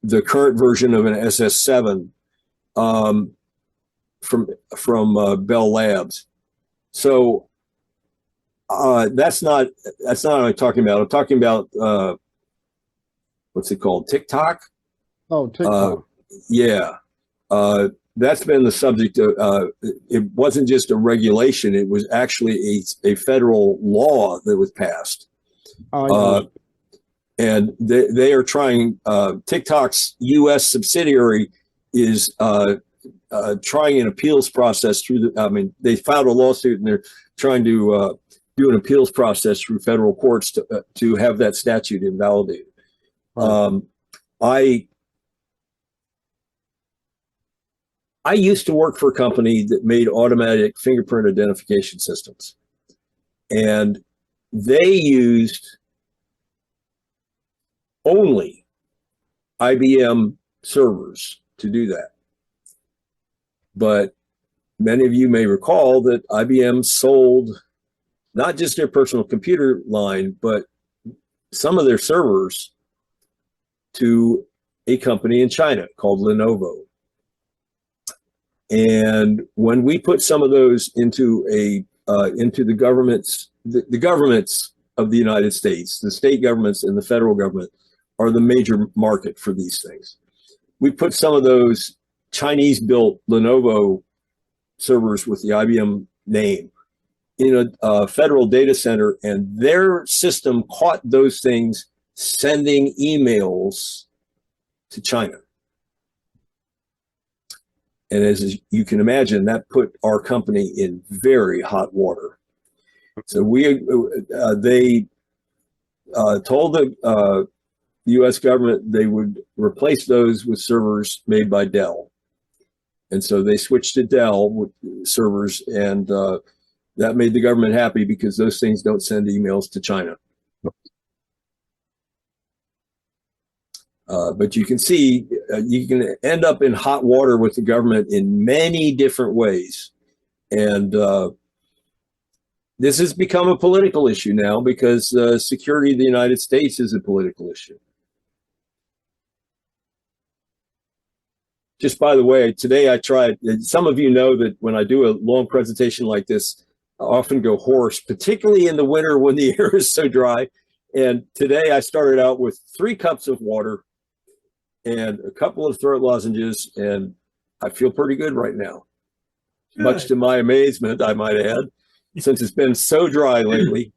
the current version of an SS7 from Bell Labs. So that's not what I'm talking about. I'm talking about what's it called? TikTok? Oh, TikTok. Yeah. That's been the subject of, it wasn't just a regulation, it was actually a federal law that was passed. And they are trying, TikTok's US subsidiary is trying an appeals process through they filed a lawsuit and they're trying to do an appeals process through federal courts to have that statute invalidated. Right. I used to work for a company that made automatic fingerprint identification systems, and they used only IBM servers to do that. But many of you may recall that IBM sold not just their personal computer line, but some of their servers to a company in China called Lenovo. And when we put some of those into the governments, the governments of the United States, the state governments and the federal government are the major market for these things. We put some of those Chinese-built Lenovo servers with the IBM name federal data center, and their system caught those things sending emails to China. And as you can imagine, that put our company in very hot water. So they told the U.S. government they would replace those with servers made by Dell. And so they switched to Dell with servers, and that made the government happy because those things don't send emails to China. But you can see you can end up in hot water with the government in many different ways. And this has become a political issue now because security of the United States is a political issue. Just by the way, today I tried, some of you know that when I do a long presentation like this, I often go hoarse, particularly in the winter when the air is so dry. And today I started out with 3 cups of water and a couple of throat lozenges, and I feel pretty good right now. Good. Much to my amazement, I might add, since it's been so dry lately.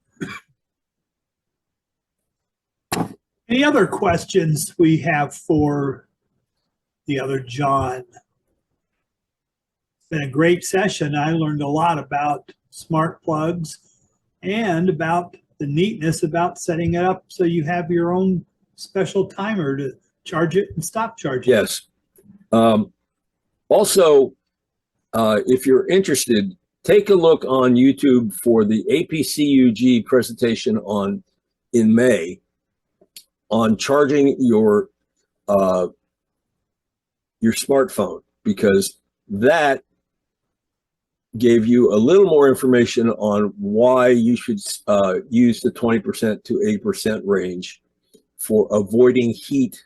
Any other questions we have for the other John? It's been a great session. I learned a lot about smart plugs and about the neatness about setting it up so you have your own special timer to charge it and stop charging. Yes. Also, if you're interested, take a look on YouTube for the APCUG presentation in May on charging your smartphone, because that gave you a little more information on why you should use the 20% to 80% range for avoiding heat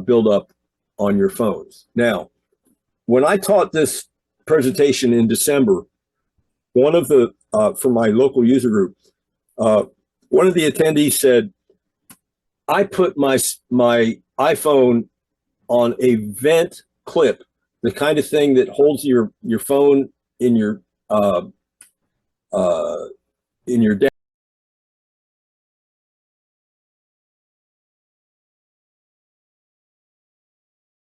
buildup on your phones. Now, when I taught this presentation in December, one of the, for my local user group, one of the attendees said, I put my iPhone on a vent clip, the kind of thing that holds your phone in your